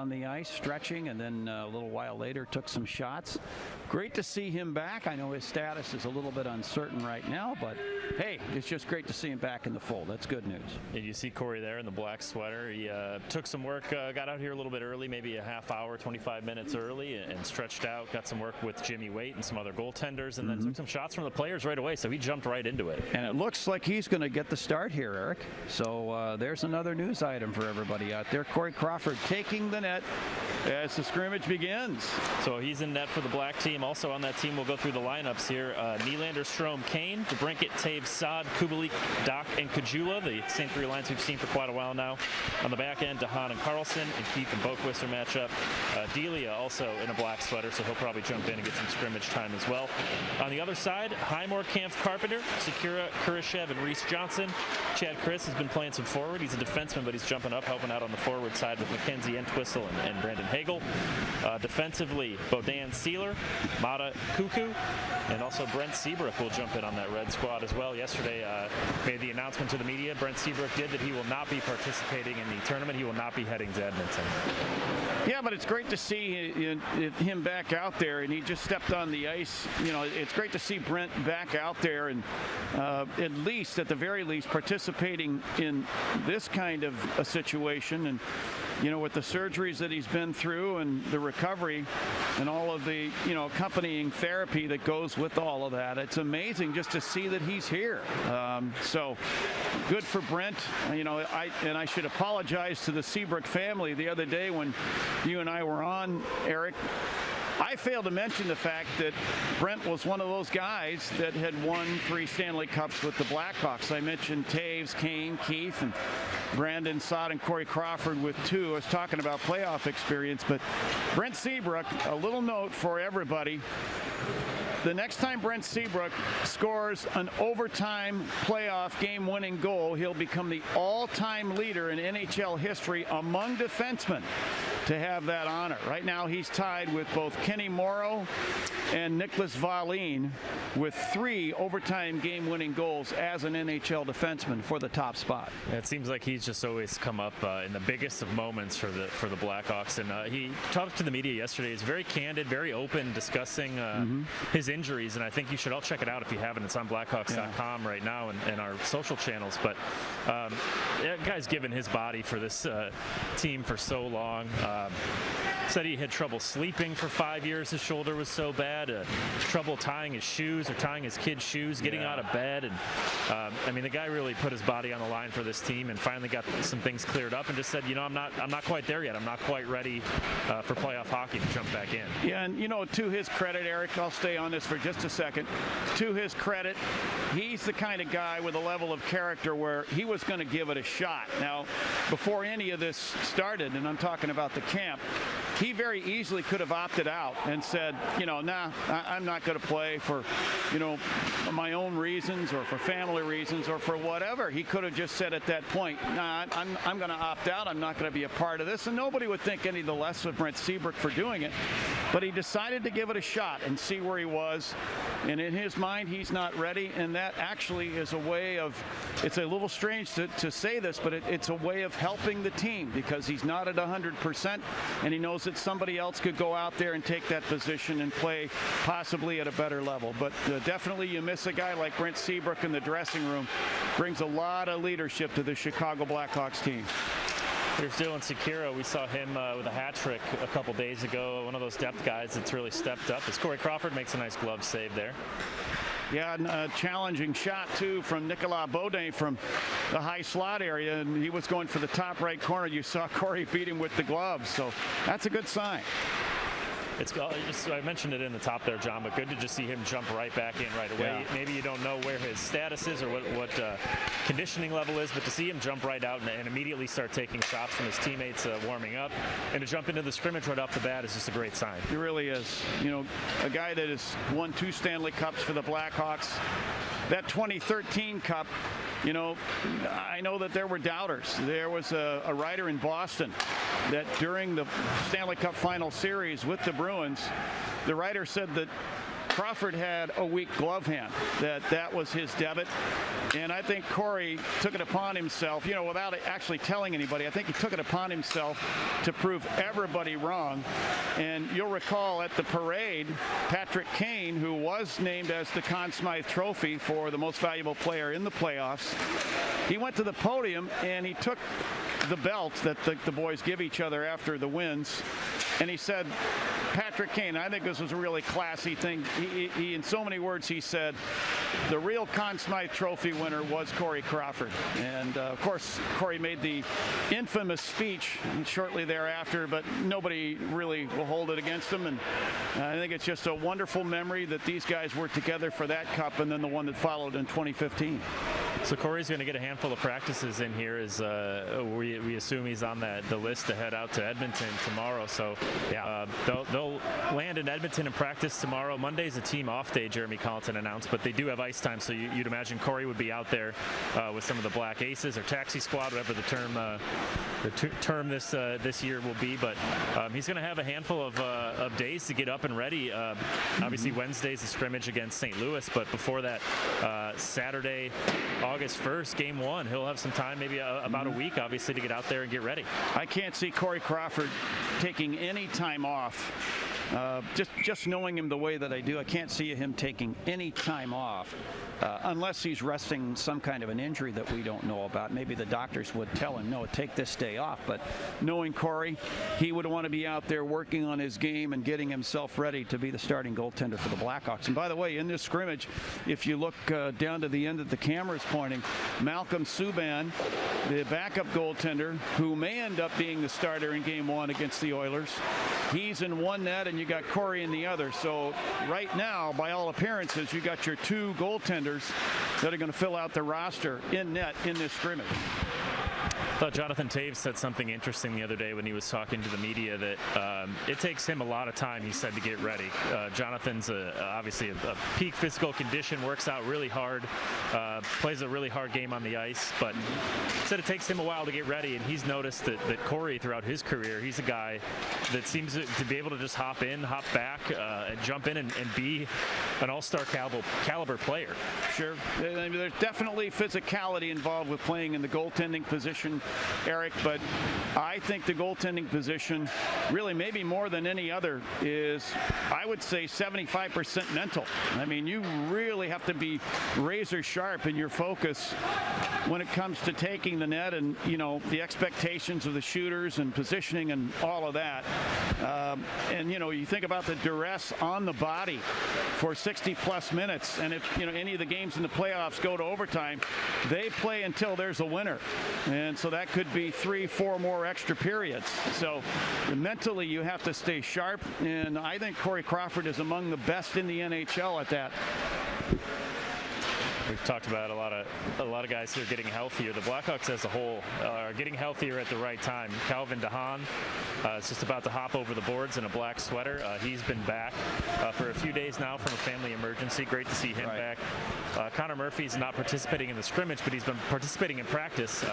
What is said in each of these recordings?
on the ice, stretching, and then a little while later took some shots. Great to see him back. I know his status is a little bit uncertain right now, but hey, it's just great to see him back in the fold. That's good news. Yeah, you see Corey there in the black sweater. He took some work, got out here a little bit early, maybe a half hour, 25 minutes early, and stretched out, got some work with Jimmy Waite and some other goaltenders, and then took some shots from the players right away, so he jumped right into it. And it looks like he's going to get the start here, Eric. So there's another news item for everybody out there. Corey Crawford taking the net as the scrimmage begins. So he's in net for the black team. Also on that team, we'll go through the lineups here. Nylander, Strome, Kane, DeBrincat, Taves, Saad, Kubalik, Doc, and Kajula, the same three lines we've seen for quite a while now. On the back end, Dehaan and Carlson, and Keith and Boquist are matchup. Delia also in a black sweater, so he'll probably jump in and get some scrimmage time as well. On the other side, Highmore, Kampf, Carpenter, Sakira, Kurashev, and Rhys Johnson. Chad Chris has been playing some forward. He's a defenseman, but he's jumping up, helping out on the forward side with McKenzie Entwistle and Brandon Hagel. Defensively, Bodan Sealer, Mata Kuku, and also Brent Seabrook will jump in on that red squad as well. Yesterday made the announcement to the media, Brent Seabrook did, that he will not be participating in the tournament. He will not be heading to Edmonton. Yeah, but it's great to see him back out there, and he just stepped on the ice. You know, it's great to see Brent back out there and at the very least, participating in this kind of a situation. And you know, with the surgeries that he's been through and the recovery and all of the, you know, accompanying therapy that goes with all of that, it's amazing just to see that he's here. So good for Brent. You know, I should apologize to the Seabrook family the other day when you and I were on, Eric. I failed to mention the fact that Brent was one of those guys that had won 3 Stanley Cups with the Blackhawks. I mentioned Taves, Kane, Keith, and Brandon Saad and Corey Crawford with 2. I was talking about playoff experience, but Brent Seabrook, a little note for everybody. The next time Brent Seabrook scores an overtime playoff game-winning goal, he'll become the all-time leader in NHL history among defensemen to have that honor. Right now, he's tied with both Kenny Morrow and Nicholas Valine with 3 overtime game-winning goals as an NHL defenseman for the top spot. It seems like he's just always come up in the biggest of moments for the Blackhawks, and he talked to the media yesterday. He's very candid, very open, discussing his injuries, and I think you should all check it out if you haven't. It's on Blackhawks.com right now and our social channels. But that guy's given his body for this team for so long. Said he had trouble sleeping for 5 years. His shoulder was so bad. Trouble tying his shoes or tying his kids' shoes, getting out of bed. And I mean, the guy really put his body on the line for this team and finally got some things cleared up and just said, you know, I'm not quite there yet. I'm not quite ready for playoff hockey to jump back in. Yeah, and you know, to his credit, Eric, I'll stay on this for just a second. To his credit, he's the kind of guy with a level of character where he was going to give it a shot. Now, before any of this started, and I'm talking about the camp, he very easily could have opted out and said, you know, nah, I'm not going to play for, you know, my own reasons or for family reasons or for whatever. He could have just said at that point, nah, I'm going to opt out. I'm not going to be a part of this. And nobody would think any the less of Brent Seabrook for doing it. But he decided to give it a shot and see where he was. And in his mind, he's not ready. And that actually is a way of, it's a little strange to say this, but it's a way of helping the team because he's not at 100%. And he knows that somebody else could go out there and take that position and play possibly at a better level. But definitely you miss a guy like Brent Seabrook in the dressing room. Brings a lot of leadership to the Chicago Blackhawks team. Here's Dylan Sakira. We saw him with a hat trick a couple days ago. One of those depth guys that's really stepped up. As Corey Crawford makes a nice glove save there. Yeah, and a challenging shot, too, from Nicolas Baudin from the high slot area, and he was going for the top right corner. You saw Corey beat him with the gloves, so that's a good sign. I mentioned it in the top there, John, but good to just see him jump right back in right away. Yeah. Maybe you don't know where his status is or what conditioning level is, but to see him jump right out and immediately start taking shots from his teammates warming up and to jump into the scrimmage right off the bat is just a great sign. It really is. You know, a guy that has won 2 Stanley Cups for the Blackhawks. That 2013 Cup, you know, I know that there were doubters. There was a writer in Boston that during the Stanley Cup Final Series with the Bruins, the writer said that Crawford had a weak glove hand, that was his debit. And I think Corey took it upon himself, without actually telling anybody, I think he took it upon himself to prove everybody wrong. And you'll recall at the parade, Patrick Kane, who was named as the Conn Smythe Trophy for the most valuable player in the playoffs, he went to the podium and he took the belt that the boys give each other after the wins, and he said, Patrick Kane, I think this was a really classy thing. He in so many words, he said, the real Conn Smythe Trophy winner was Corey Crawford. And of course, Corey made the infamous speech shortly thereafter, but nobody really will hold it against him. And I think it's just a wonderful memory that these guys were together for that cup and then the one that followed in 2015. So Corey's going to get a handful of practices in here as we assume he's on the list to head out to Edmonton tomorrow. So yeah, they'll land in Edmonton and practice tomorrow. Monday's a team off day, Jeremy Carlson announced, but they do have ice time. So you'd imagine Corey would be out there with some of the Black Aces or taxi squad, whatever the term this year will be. But he's going to have a handful of days to get up and ready. Obviously, Wednesday's a scrimmage against St. Louis, but before that, Saturday, August 1st, game one, he'll have some time, maybe about a week, obviously, to get out there and get ready. I can't see Corey Crawford taking any time off. Just knowing him the way that I do, I can't see him taking any time off unless he's resting some kind of an injury that we don't know about. Maybe the doctors would tell him, no, take this day off. But knowing Corey, he would want to be out there working on his game and getting himself ready to be the starting goaltender for the Blackhawks. And by the way, in this scrimmage, if you look down to the end that the camera's pointing, Malcolm Subban, the backup goaltender, who may end up being the starter in game one against the Oilers, he's in one net and you got Corey in the other. So right now, by all appearances, you got your two goaltenders that are going to fill out the roster in net in this scrimmage. I thought Jonathan Toews said something interesting the other day when he was talking to the media that it takes him a lot of time, he said, to get ready. Jonathan's obviously a peak physical condition, works out really hard, plays a really hard game on the ice, but said it takes him a while to get ready, and he's noticed that Corey, throughout his career, he's a guy that seems to be able to just hop in, hop back, and jump in and be an all-star caliber player. Sure. I mean, there's definitely physicality involved with playing in the goaltending position, Eric, but I think the goaltending position, really maybe more than any other, is, I would say, 75% mental. I mean, you really have to be razor sharp in your focus when it comes to taking the net and, the expectations of the shooters and positioning and all of that. And, you think about the duress on the body for 60-plus minutes, and if, any of the games in the playoffs go to overtime, they play until there's a winner. And so that could be 3-4 more extra periods. So mentally, you have to stay sharp, and I think Corey Crawford is among the best in the NHL at that. We've talked about a lot of guys here getting healthier. The Blackhawks as a whole are getting healthier at the right time. Calvin Dehaan is just about to hop over the boards in a black sweater. He's been back for a few days now from a family emergency. Great to see him back. Connor Murphy's not participating in the scrimmage, but he's been participating in practice,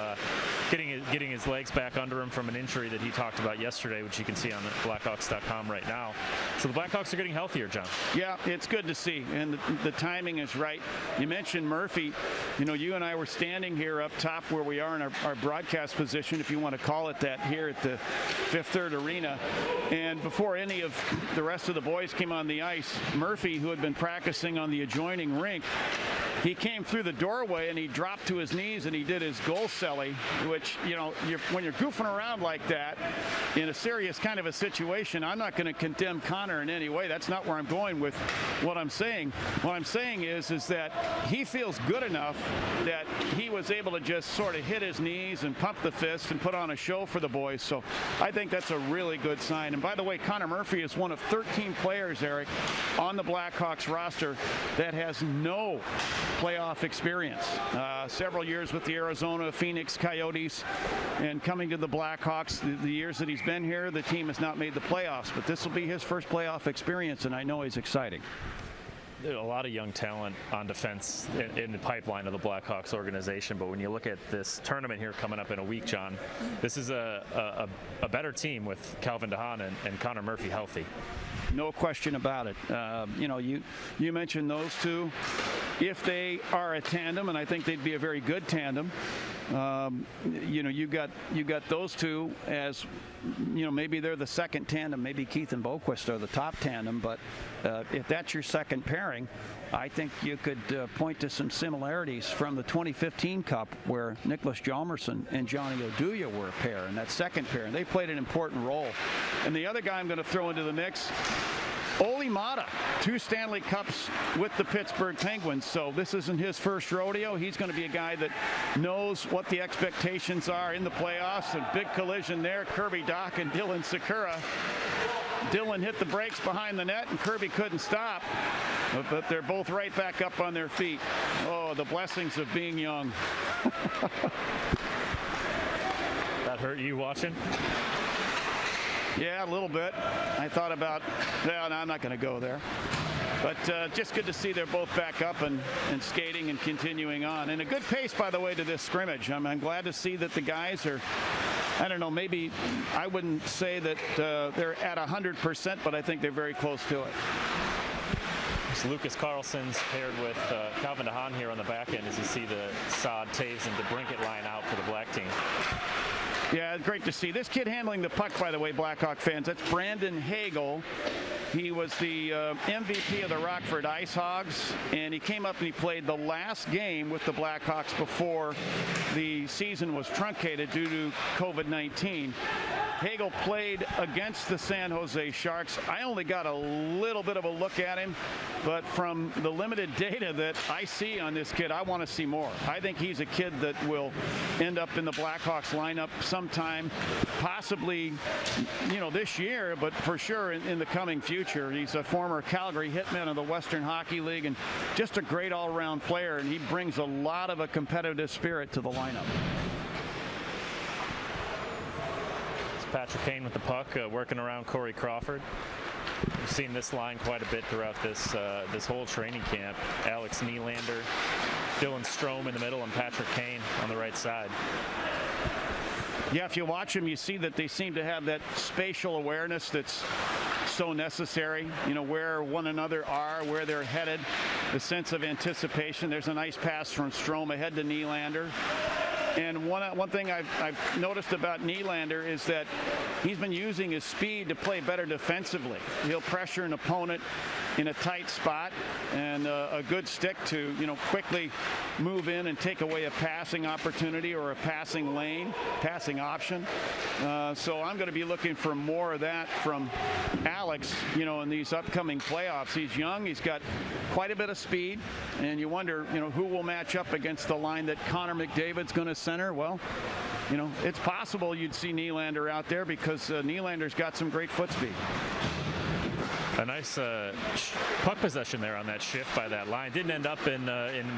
getting his legs back under him from an injury that he talked about yesterday, which you can see on Blackhawks.com right now. So the Blackhawks are getting healthier, John. Yeah, it's good to see, and the timing is right. You mentioned Murphy. You and I were standing here up top where we are in our broadcast position, if you want to call it that, here at the Fifth Third Arena. And before any of the rest of the boys came on the ice, Murphy, who had been practicing on the adjoining rink, he came through the doorway and he dropped to his knees and he did his goal celly, which, when you're goofing around like that in a serious kind of a situation, I'm not going to condemn Connor in any way. That's not where I'm going with what I'm saying. What I'm saying is that he feels good enough that he was able to just sort of hit his knees and pump the fist and put on a show for the boys. So I think that's a really good sign. And by the way, Connor Murphy is one of 13 players, Eric, on the Blackhawks roster that has no playoff experience. Several years with the Arizona Phoenix Coyotes, and coming to the Blackhawks, the years that he's been here, the team has not made the playoffs, but this will be his first playoff experience, and I know he's exciting. A lot of young talent on defense in the pipeline of the Blackhawks organization, but when you look at this tournament here coming up in a week, John, this is a better team with Calvin Dehaan and Connor Murphy healthy. No question about it. You know, you mentioned those two. If they are a tandem, and I think they'd be a very good tandem, you know, you got those two as, you know, maybe they're the second tandem. Maybe Keith and Boquist are the top tandem. But if that's your second pairing, I think you could point to some similarities from the 2015 Cup where Nicholas Hjalmarsson and Johnny Oduya were a pair in that second pair, and they played an important role. And the other guy I'm going to throw into the mix, Olli Maatta, 2 Stanley Cups with the Pittsburgh Penguins. So this isn't his first rodeo. He's going to be a guy that knows what the expectations are in the playoffs. A big collision there. Kirby Dach and Dylan Sakira. Dylan hit the brakes behind the net, and Kirby couldn't stop. But they're both right back up on their feet. Oh, the blessings of being young. That hurt you watching? Yeah, a little bit. I thought about, well, no, I'm not going to go there. But just good to see they're both back up and skating and continuing on. And a good pace, by the way, to this scrimmage. I'm glad to see that the guys are, I don't know, maybe I wouldn't say that they're at 100%, but I think they're very close to it. So Lucas Carlson's paired with Calvin Dehaan here on the back end as you see the Saad, Taves, and DeBrincat line out for the black team. Yeah, great to see. This kid handling the puck, by the way, Blackhawk fans, that's Brandon Hagel. He was the MVP of the Rockford Ice Hogs, and he came up and he played the last game with the Blackhawks before the season was truncated due to COVID-19. Hagel played against the San Jose Sharks. I only got a little bit of a look at him, but from the limited data that I see on this kid, I want to see more. I think he's a kid that will end up in the Blackhawks lineup sometime, possibly, you know, this year, but for sure in the coming future. He's a former Calgary Hitman of the Western Hockey League and just a great all-around player, and he brings a lot of a competitive spirit to the lineup. Patrick Kane with the puck, working around Corey Crawford. We've seen this line quite a bit throughout this this whole training camp. Alex Nylander, Dylan Strome in the middle, and Patrick Kane on the right side. Yeah, if you watch them, you see that they seem to have that spatial awareness that's so necessary, you know, where one another are, where they're headed, the sense of anticipation. There's a nice pass from Strome ahead to Nylander. And one thing I've noticed about Nylander is that he's been using his speed to play better defensively. He'll pressure an opponent in a tight spot, and a good stick to, you know, quickly move in and take away a passing opportunity or a passing lane, passing option. So I'm going to be looking for more of that from Alex, you know, in these upcoming playoffs. He's young, he's got quite a bit of speed, and you wonder, you know, who will match up against the line that Connor McDavid's going to center. Well, you know, it's possible you'd see Nylander out there because Nylander's got some great foot speed. A nice puck possession there on that shift by that line. Didn't end up in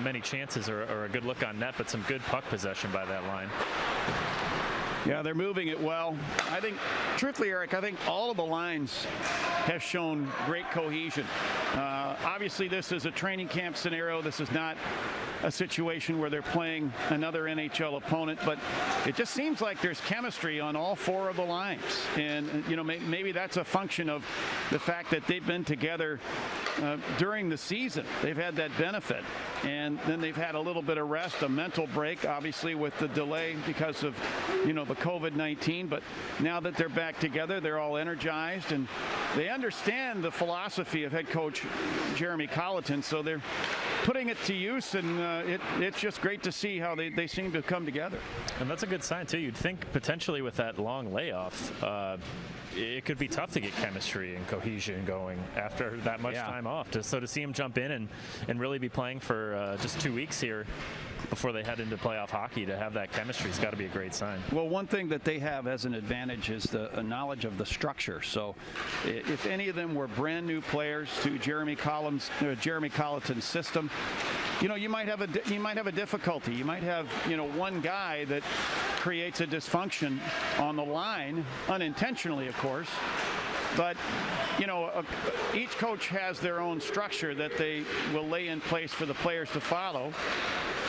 many chances or a good look on net, but some good puck possession by that line. Yeah, they're moving it well. I think, truthfully, Eric, I think all of the lines have shown great cohesion. Obviously, this is a training camp scenario. This is not a situation where they're playing another NHL opponent, but it just seems like there's chemistry on all 4 of the lines. And, you know, maybe that's a function of the fact that they've been together during the season. They've had that benefit. And then they've had a little bit of rest, a mental break, obviously, with the delay because of, you know, the COVID-19. But now that they're back together, they're all energized, and they understand the philosophy of head coach Jeremy Colleton. So they're putting it to use, and it's just great to see how they seem to come together. And that's a good sign, too. You'd think potentially with that long layoff, it could be tough to get chemistry and cohesion going after that much time off. So to see him jump in and really be playing for just 2 weeks here before they head into playoff hockey, to have that chemistry has got to be a great sign. Well, one thing that they have as an advantage is the knowledge of the structure. So if any of them were brand new players to Jeremy Colleton's system, you know, you might have a difficulty. You might have, you know, one guy that creates a dysfunction on the line, unintentionally, of course. But, you know, each coach has their own structure that they will lay in place for the players to follow.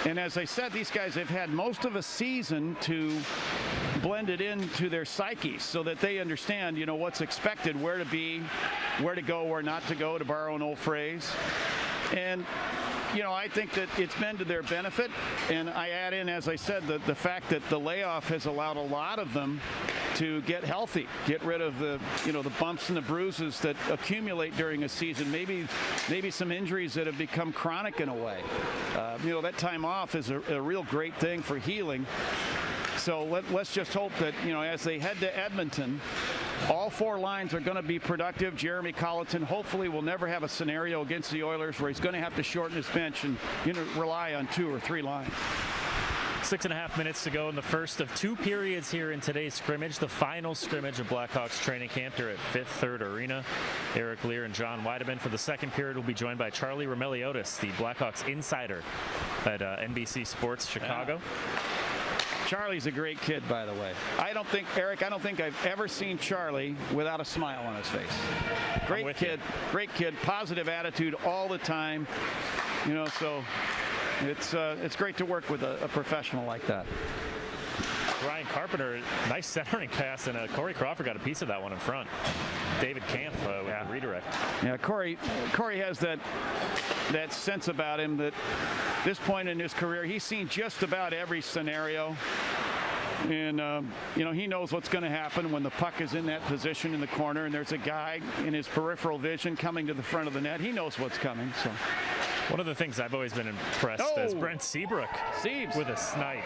And as I said, these guys have had most of a season to blended into their psyches so that they understand, you know, what's expected, where to be, where to go, where not to go, to borrow an old phrase. And you know, I think that it's been to their benefit, and I add in, as I said, the fact that the layoff has allowed a lot of them to get healthy, get rid of the, you know, the bumps and the bruises that accumulate during a season, maybe some injuries that have become chronic in a way. You know, that time off is a real great thing for healing. So let's just hope that, you know, as they head to Edmonton, all 4 lines are going to be productive. Jeremy Colleton hopefully will never have a scenario against the Oilers where he's going to have to shorten his bench and, you know, rely on 2 or 3 lines. 6.5 minutes to go in the first of 2 periods here in today's scrimmage, the final scrimmage of Blackhawks training camp here at Fifth Third Arena. Eric Lear and John Weideman for the second period will be joined by Charlie Roumeliotis, the Blackhawks insider at NBC Sports Chicago. Yeah. Charlie's a great kid, by the way. Eric, I don't think I've ever seen Charlie without a smile on his face. Great kid, positive attitude all the time. You know, so it's great to work with a professional like that. Ryan Carpenter, nice centering pass, and Corey Crawford got a piece of that one in front. David Kampf with the redirect. Yeah, Corey has that sense about him that this point in his career, he's seen just about every scenario. And, you know, he knows what's going to happen when the puck is in that position in the corner and there's a guy in his peripheral vision coming to the front of the net. He knows what's coming. So, one of the things I've always been impressed is Brent Seabrook with a snipe.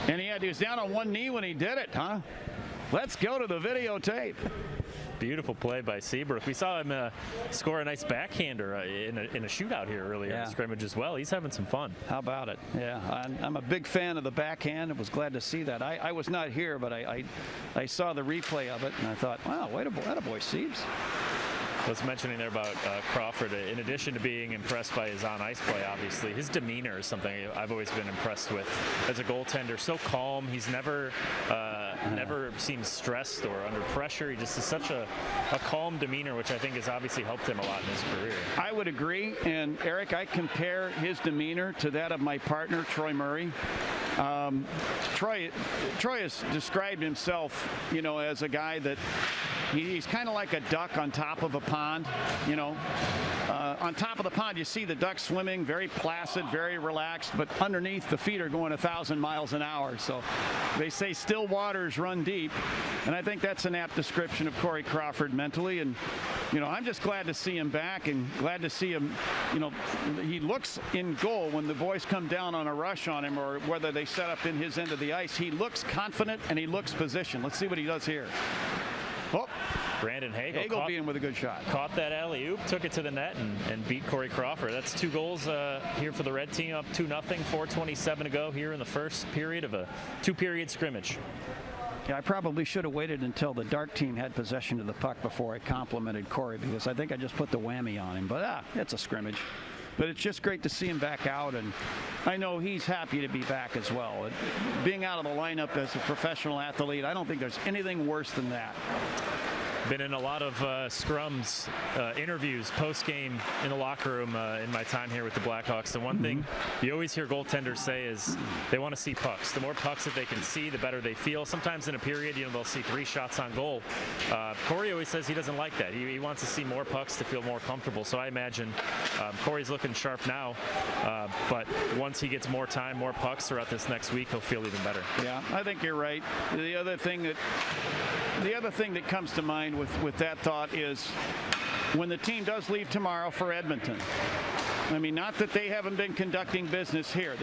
And he was down on one knee when he did it, huh? Let's go to the videotape. Beautiful play by Seabrook. We saw him score a nice backhander in a shootout here earlier in the scrimmage as well. He's having some fun. How about it? Yeah, I'm a big fan of the backhand. I was glad to see that. I was not here, but I saw the replay of it, and I thought, wow, way to boy, Seabs. I was mentioning there about Crawford, in addition to being impressed by his on-ice play, obviously, his demeanor is something I've always been impressed with as a goaltender. So calm. He's never seems stressed or under pressure. He just has such a calm demeanor, which I think has obviously helped him a lot in his career. I would agree. And, Eric, I compare his demeanor to that of my partner, Troy Murray. Troy has described himself, you know, as a guy that he's kind of like a duck on top of a pond, you know. On top of the pond, you see the duck swimming, very placid, very relaxed, but underneath the feet are going 1,000 miles an hour. So they say still waters run deep, and I think that's an apt description of Corey Crawford mentally. And, you know, I'm just glad to see him back and glad to see him, you know, he looks in goal when the boys come down on a rush on him or whether they set up in his end of the ice. He looks confident and he looks positioned. Let's see what he does here. Oh, Brandon Hagel being with a good shot. Caught that alley-oop, took it to the net, and beat Corey Crawford. That's 2 goals here for the Red Team, up 2-0, 4:27 to go here in the first period of a 2-period scrimmage. Yeah, I probably should have waited until the dark team had possession of the puck before I complimented Corey, because I think I just put the whammy on him. But it's a scrimmage. But it's just great to see him back out, and I know he's happy to be back as well. Being out of the lineup as a professional athlete, I don't think there's anything worse than that. Been in a lot of scrums, interviews, post-game in the locker room in my time here with the Blackhawks. The one thing you always hear goaltenders say is they want to see pucks. The more pucks that they can see, the better they feel. Sometimes in a period, you know, they'll see 3 shots on goal. Corey always says he doesn't like that. He wants to see more pucks to feel more comfortable. So I imagine Corey's looking sharp now, but once he gets more time, more pucks throughout this next week, he'll feel even better. Yeah, I think you're right. The other thing that comes to mind with that thought is when the team does leave tomorrow for Edmonton. I mean, not that they haven't been conducting business here.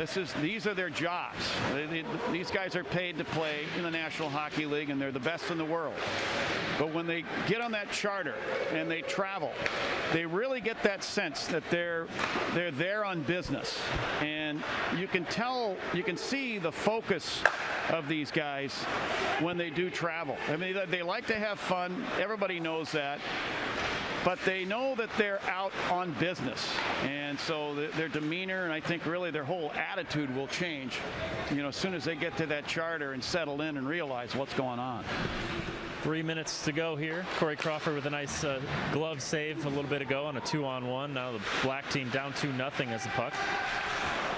These are their jobs. These guys are paid to play in the National Hockey League, and they're the best in the world. But when they get on that charter and they travel, they really get that sense that they're there on business. And you can see the focus of these guys when they do travel. I mean, they like to have fun. Everybody knows that. But they know that they're out on business. And so their demeanor, and I think really their whole attitude will change, you know, as soon as they get to that charter and settle in and realize what's going on. 3 minutes to go here. Corey Crawford with a nice glove save a little bit ago on a 2-on-1. Now the black team down 2-0 as the puck.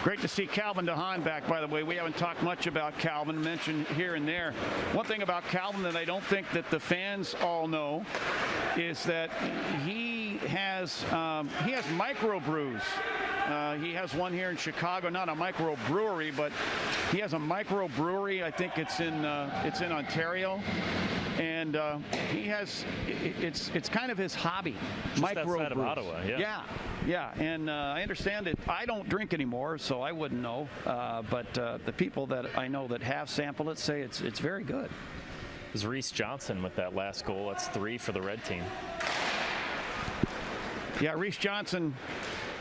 Great to see Calvin Dehaan back, by the way. We haven't talked much about Calvin, mentioned here and there. One thing about Calvin that I don't think that the fans all know is that he has microbrews. He has one here in Chicago, not a microbrewery, but he has a microbrewery. I think it's in Ontario, and it's kind of his hobby. Just outside of Ottawa, yeah. And I understand it. I don't drink anymore, so I wouldn't know. But the people that I know that have sampled it say it's very good. It was Rhys Johnson with that last goal. That's 3 for the red team. Yeah, Rhys Johnson.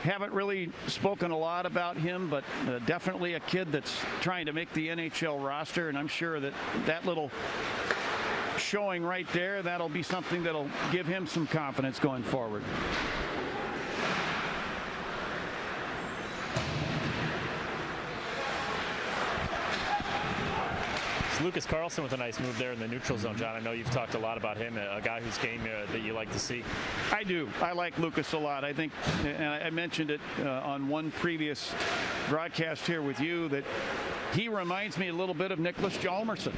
Haven't really spoken a lot about him, but definitely a kid that's trying to make the NHL roster, and I'm sure that little showing right there, that'll be something that'll give him some confidence going forward. Lucas Carlson with a nice move there in the neutral zone. John, I know you've talked a lot about him, a guy whose game that you like to see. I do. I like Lucas a lot. I think, and I mentioned it on one previous broadcast here with you, that he reminds me a little bit of Nicholas Hjalmarsson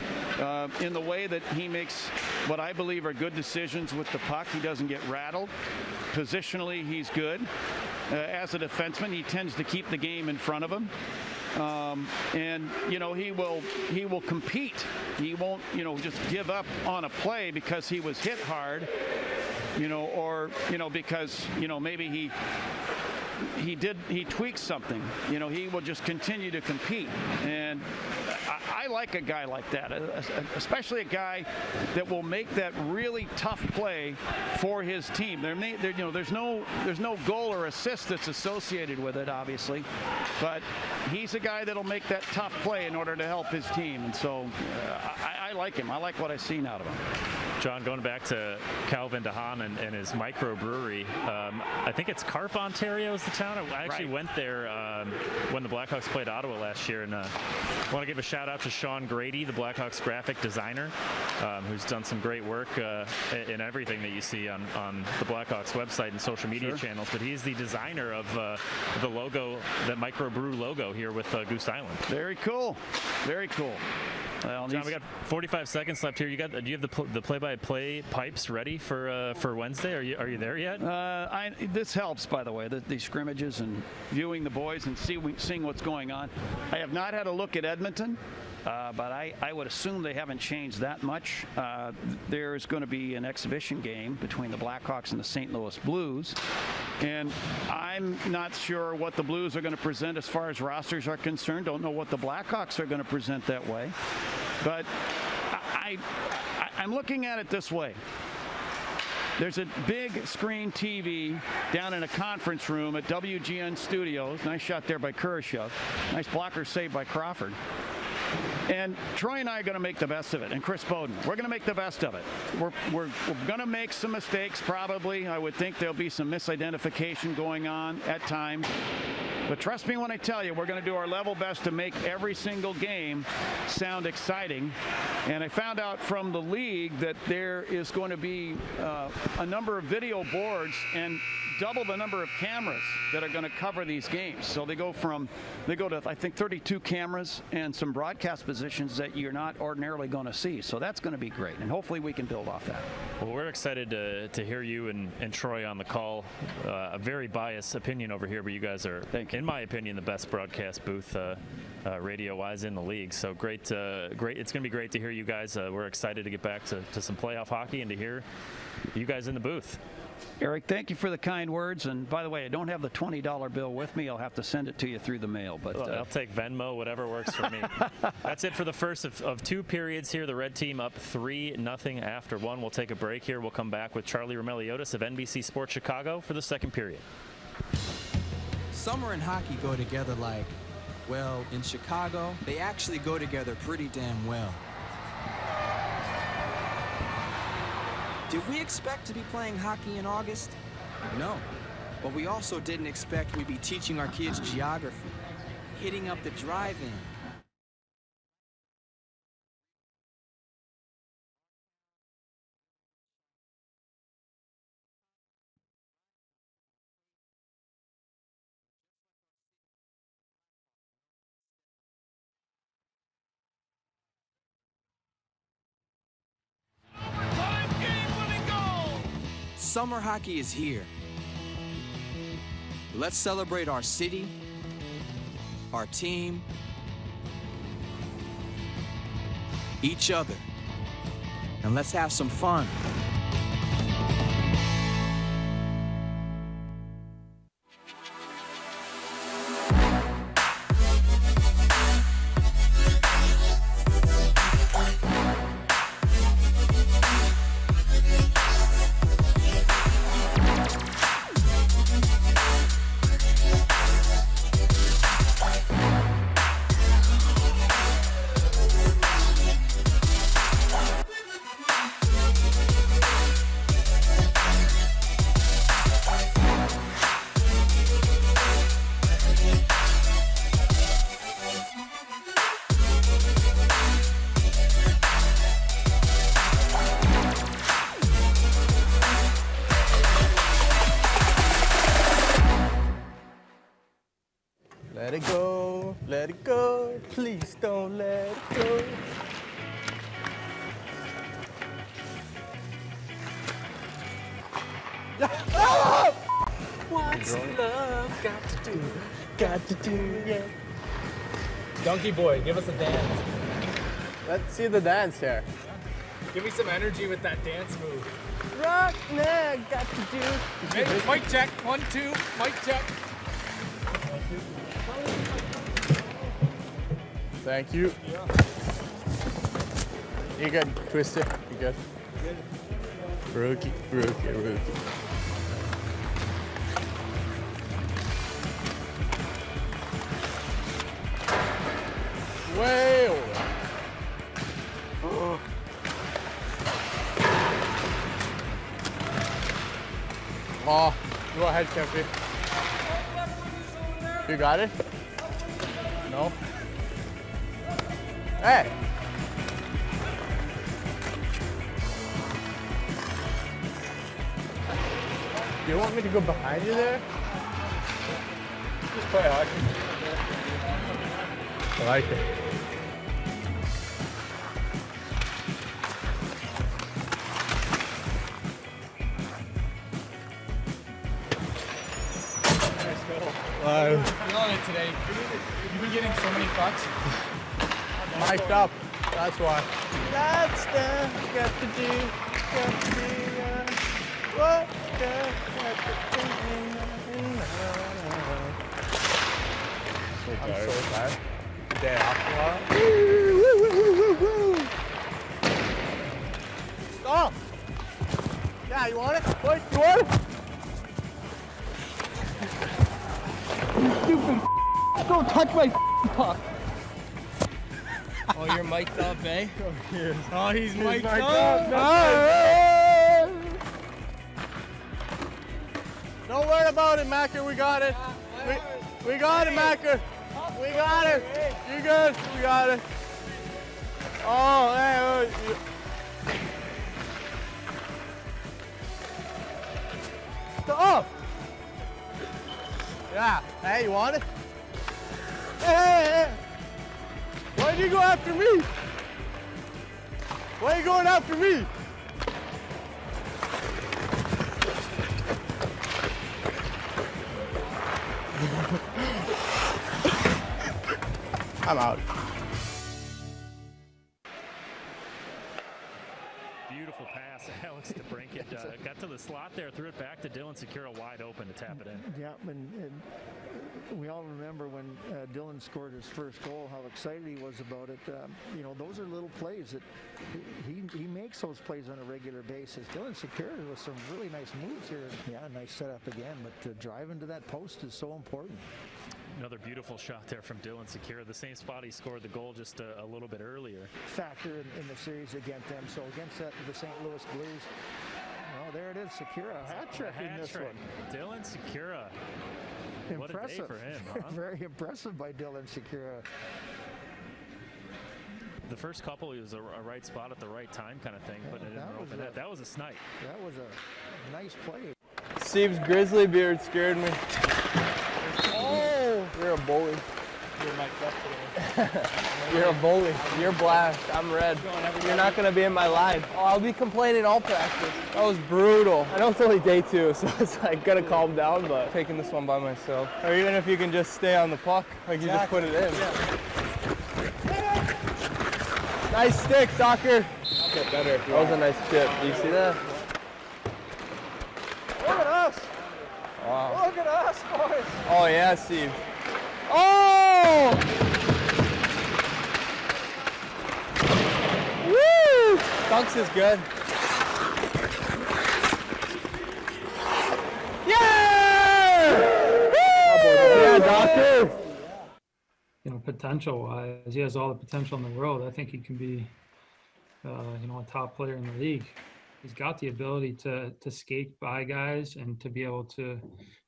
in the way that he makes what I believe are good decisions with the puck. He doesn't get rattled. Positionally, he's good. As a defenseman, he tends to keep the game in front of him. And he will compete. He won't just give up on a play because he was hit hard, or because maybe he tweaks something. He will just continue to compete, and I like a guy like that, especially a guy that will make that really tough play for his team. There's no goal or assist that's associated with it, obviously, but he's a guy that'll make that tough play in order to help his team, and so I like him. I like what I've seen out of him. John, going back to Calvin Dehaan and his microbrewery, I think it's Carp, Ontario is the town. I actually went there when the Blackhawks played Ottawa last year, and I want to give a shout out to Sean Grady, the Blackhawks graphic designer, who's done some great work in everything that you see on the Blackhawks website and social media channels. But he's the designer of the logo, that microbrew logo here with Goose Island. Very cool. Very cool. Well, John, we got 45 seconds left here. Do you have the play-by-play pipes ready for Wednesday? Are you there yet? This helps, by the way, these scrimmages and viewing the boys and seeing what's going on. I have not had a look at Edmonton, but I would assume they haven't changed that much. There's going to be an exhibition game between the Blackhawks and the St. Louis Blues, and I'm not sure what the Blues are going to present as far as rosters are concerned. Don't know what the Blackhawks are going to present that way. But I'm looking at it this way. There's a big screen TV down in a conference room at WGN Studios. Nice shot there by Kurashev. Nice blocker save by Crawford. And Troy and I are going to make the best of it, and Chris Bowden. We're going to make the best of it. We're going to make some mistakes, probably. I would think there'll be some misidentification going on at times. But trust me when I tell you, we're going to do our level best to make every single game sound exciting. And I found out from the league that there is going to be a number of video boards and double the number of cameras that are going to cover these games. So they go to I think 32 cameras and some broadcast positions that you're not ordinarily going to see. So that's going to be great, and hopefully we can build off that. Well, we're excited to hear you and Troy on the call. A very biased opinion over here, but you guys are, in my opinion, the best broadcast booth radio-wise in the league. So great. It's going to be great to hear you guys. We're excited to get back to some playoff hockey and to hear you guys in the booth. Eric, thank you for the kind words. And by the way, I don't have the $20 bill with me. I'll have to send it to you through the mail. But I'll take Venmo, whatever works for me. That's it for the first of 2 periods here. The red team up 3-0 after 1. We'll take a break here. We'll come back with Charlie Romeliotis of NBC Sports Chicago for the second period. Summer and hockey go together like, well, in Chicago, they actually go together pretty damn well. Did we expect to be playing hockey in August? No. But we also didn't expect we'd be teaching our kids geography, hitting up the drive-in, Summer hockey is here. Let's celebrate our city, our team, each other, and let's have some fun. Let it go, please don't let it go. What's love Got to do, yeah. Donkey boy, give us a dance. Let's see the dance here. Give me some energy with that dance move. Rock, nah, got to do. Hey, mic check, 1, 2, mic check. Thank you. You good, Twister? You good? Rookie. Way over. Oh, go ahead, Kempy. You got it? No? Hey! Do you want me to go behind you there? Just play hockey. I like it. Feeling it today. You've been getting so many bucks. Mic'd up, that's why. That's the got to do, what the I'm so tired. Day off tomorrow. Stop! Yeah, you want it? What? You want it? Stupid. Don't touch my puck. Oh, you're mic'd up, eh? Oh, he's mic'd mic'd up. up. Don't worry about it, Macker. We got it. We got it, Macker. We got it. You good? We got it. Oh, hey. Stop. Yeah. Hey, you want it? Hey. Why did you go after me? Why are you going after me? I'm out. Beautiful pass, Alex, to break it. Got to the slot there, threw it back to Dylan Sakira wide open to tap it in. Yeah, and we all remember when Dylan scored his first goal, how excited he was about it. You know, those are little plays that he makes those plays on a regular basis. Dylan Sakira with some really nice moves here. Yeah, nice setup again, but driving to that post is so important. Another beautiful shot there from Dylan Sakira, the same spot he scored the goal just a little bit earlier. Factor in the series against them. So against the St. Louis Blues, oh, there it is, Sakira, a hat trick in this one. Dylan Sakira. What a day for him, huh? Very impressive by Dylan Sakira. The first couple, he was a right spot at the right time kind of thing, putting it in the open net. That was a snipe. That was a nice play. Steve's grizzly beard scared me. Oh, you're a bully. You're mic'd up today. You're a bully. You're black. I'm red. You're not going to be in my line. Oh, I'll be complaining all practice. That was brutal. I know it's only day 2, so it's like going to calm down, but taking this one by myself. Or even if you can just stay on the puck, like you just put it in. Yeah. Nice stick, Docker. Get better. That was a nice chip. Do you see that? Look at us. Wow. Look at us, boys. Oh, yeah, Steve. Oh! Woo! Dunks is good. Yeah! Woo! Yeah, Doctor. You know, potential-wise, he has all the potential in the world. I think he can be, you know, a top player in the league. He's got the ability to skate by guys and to be able to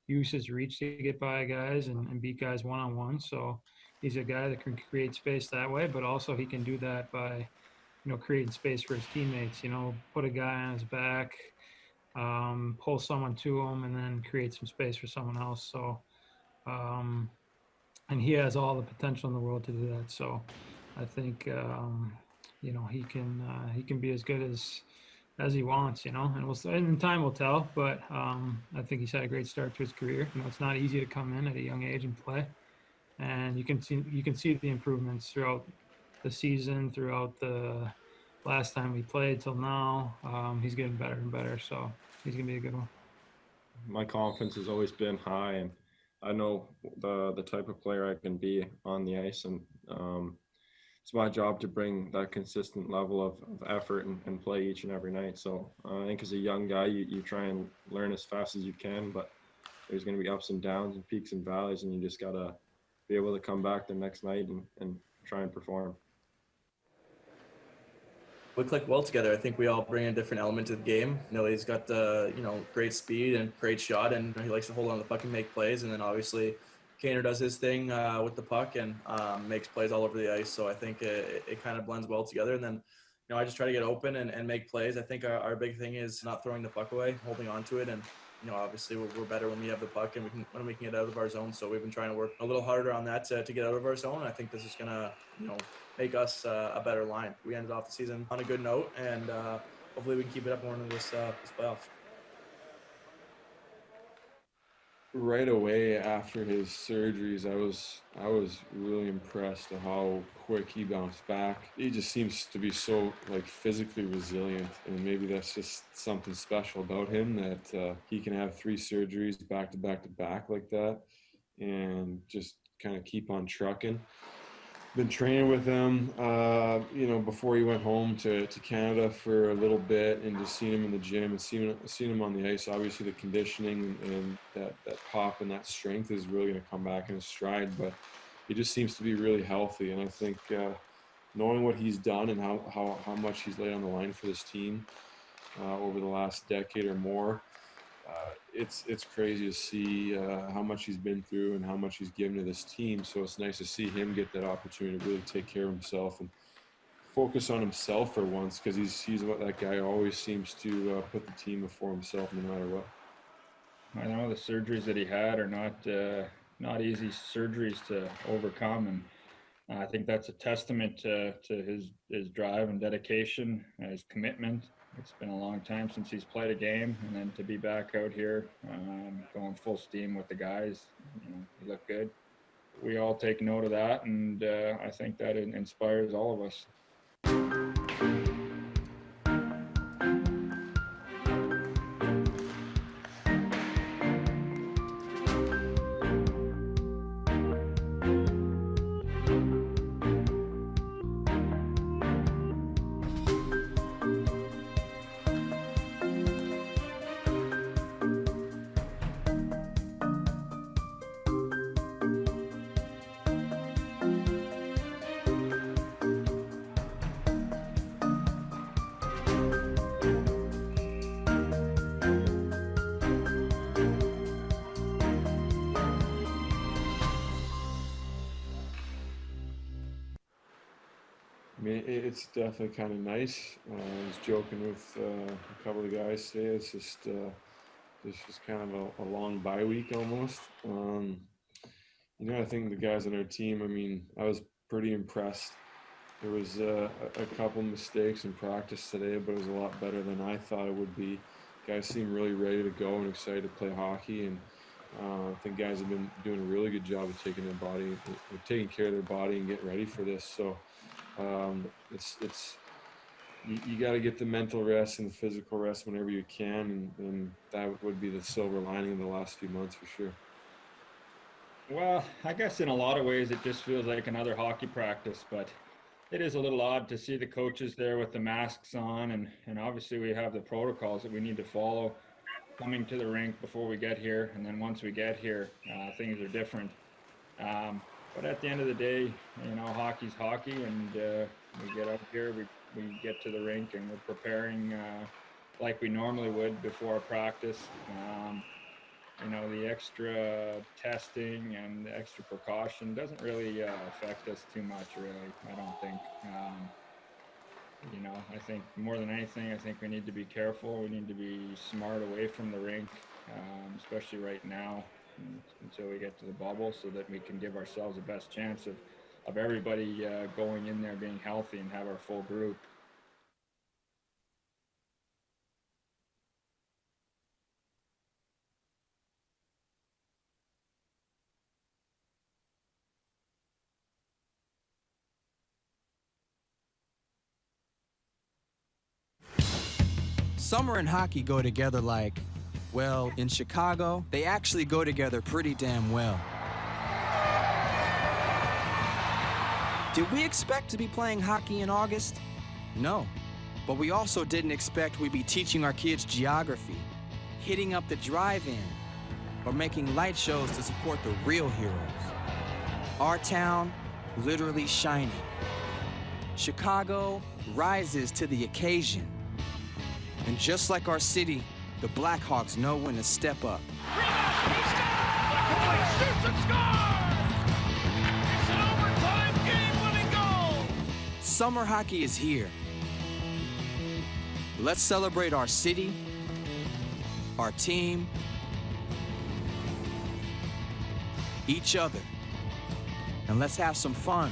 use his reach to get by guys and beat guys one-on-one. So he's a guy that can create space that way, but also he can do that by, you know, creating space for his teammates, you know, put a guy on his back, pull someone to him, and then create some space for someone else. So, and he has all the potential in the world to do that. So I think, you know, he can be as good as he wants, you know, and time will tell, but I think he's had a great start to his career. You know, it's not easy to come in at a young age and play, and you can see the improvements throughout the season, throughout the last time we played till now. He's getting better and better, so he's gonna be a good one. My confidence has always been high, and I know the type of player I can be on the ice, and it's my job to bring that consistent level of effort and play each and every night. So I think as a young guy, you try and learn as fast as you can, but there's going to be ups and downs and peaks and valleys, and you just got to be able to come back the next night and try and perform. We click well together. I think we all bring a different element to the game. You know, he's got the, you know, great speed and great shot, and he likes to hold on to the puck and make plays. And then obviously Kaner does his thing with the puck and makes plays all over the ice. So I think it kind of blends well together. And then, you know, I just try to get open and make plays. I think our big thing is not throwing the puck away, holding on to it. And, you know, obviously we're better when we have the puck and when we can get out of our zone. So we've been trying to work a little harder on that to get out of our zone. I think this is going to, you know, make us a better line. We ended off the season on a good note, and hopefully we can keep it up more into this playoffs. Right away after his surgeries, I was really impressed at how quick he bounced back. He just seems to be so like physically resilient, and maybe that's just something special about him that he can have 3 surgeries back to back to back like that and just kind of keep on trucking. Been training with him, you know, before he went home to Canada for a little bit, and just seeing him in the gym and seeing him on the ice. Obviously, the conditioning and that pop and that strength is really going to come back in his stride. But he just seems to be really healthy, and I think knowing what he's done and how much he's laid on the line for this team over the last decade or more. It's crazy to see how much he's been through and how much he's given to this team. So it's nice to see him get that opportunity to really take care of himself and focus on himself for once, because he's what that guy always seems to put the team before himself no matter what. I know the surgeries that he had are not easy surgeries to overcome, and I think that's a testament to his drive and dedication, his commitment. It's been a long time since he's played a game, and then to be back out here going full steam with the guys, you know, he looked good. We all take note of that, and I think that it inspires all of us. I mean, it's definitely kind of nice. I was joking with a couple of guys today. It's just kind of a long bye week almost. I think the guys on our team, I mean, I was pretty impressed. There was a couple mistakes in practice today, but it was a lot better than I thought it would be. Guys seem really ready to go and excited to play hockey, and I think guys have been doing a really good job of taking care of their body and getting ready for this. So you got to get the mental rest and the physical rest whenever you can, and that would be the silver lining in the last few months for sure. Well, I guess in a lot of ways it just feels like another hockey practice, but it is a little odd to see the coaches there with the masks on, and obviously we have the protocols that we need to follow coming to the rink before we get here, and then once we get here, things are different. But at the end of the day, hockey's hockey, and we get up here, we get to the rink, and we're preparing like we normally would before our practice. The extra testing and the extra precaution doesn't really affect us too much, really, I don't think. I think more than anything, I think we need to be careful. We need to be smart away from the rink, especially right now until we get to the bubble, so that we can give ourselves the best chance of everybody going in there being healthy and have our full group. Summer and hockey go together like, well, in Chicago, they actually go together pretty damn well. Did we expect to be playing hockey in August? No. But we also didn't expect we'd be teaching our kids geography, hitting up the drive-in, or making light shows to support the real heroes. Our town literally shining. Chicago rises to the occasion. And just like our city, the Blackhawks know when to step up. Shoots and scores! It's an overtime game-winning goal! Summer hockey is here. Let's celebrate our city, our team, each other, and let's have some fun.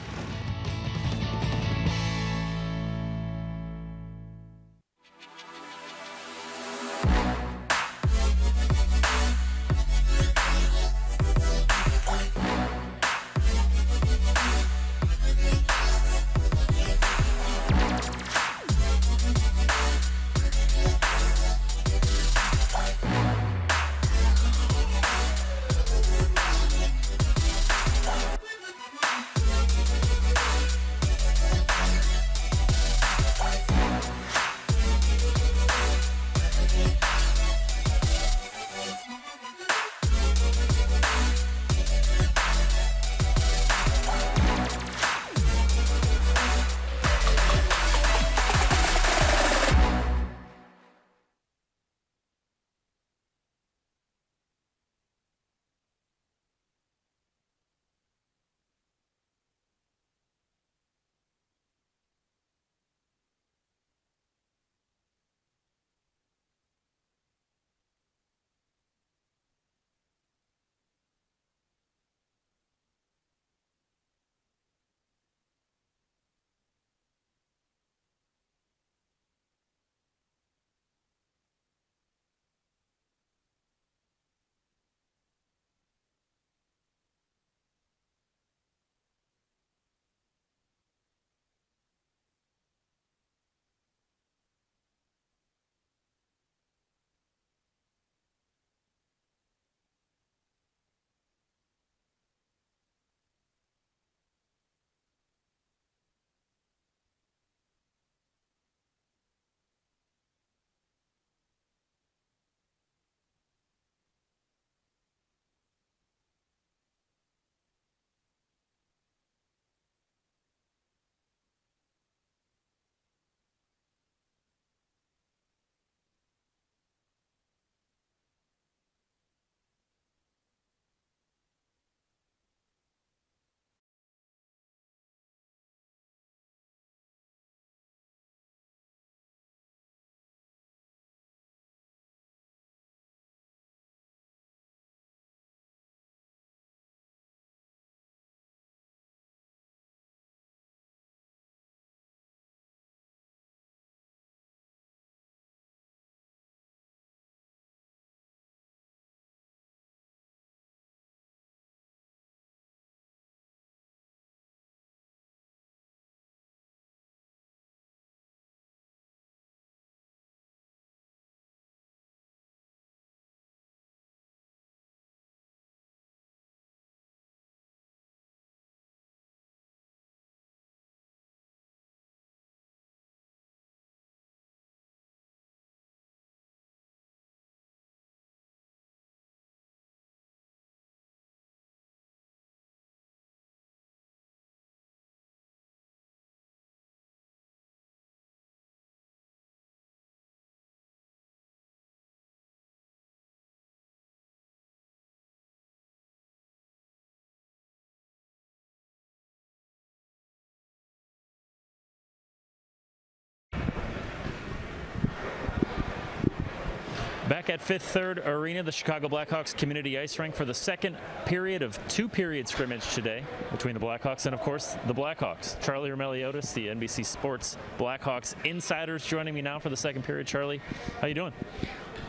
Back at Fifth Third Arena, the Chicago Blackhawks community ice rink for the second period of two-period scrimmage today between the Blackhawks and, of course, the Blackhawks. Charlie Romeliotis, the NBC Sports Blackhawks insiders, joining me now for the second period. Charlie, how you doing?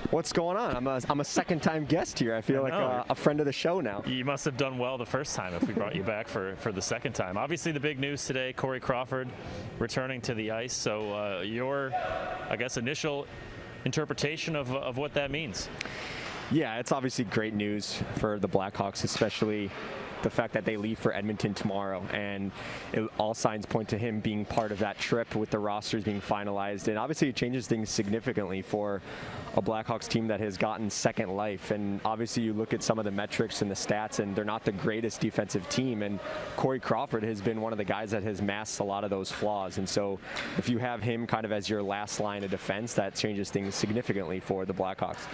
What's going on? I'm a second-time guest here. I feel like a friend of the show now. You must have done well the first time if we brought you back for the second time. Obviously, the big news today, Corey Crawford returning to the ice. So your, I guess, initial interpretation of what that means. Yeah, it's obviously great news for the Blackhawks, especially the fact that they leave for Edmonton tomorrow, and all signs point to him being part of that trip with the rosters being finalized. And obviously it changes things significantly for a Blackhawks team that has gotten second life. And obviously you look at some of the metrics and the stats, and they're not the greatest defensive team, and Corey Crawford has been one of the guys that has masked a lot of those flaws. And so if you have him kind of as your last line of defense, that changes things significantly for the Blackhawks.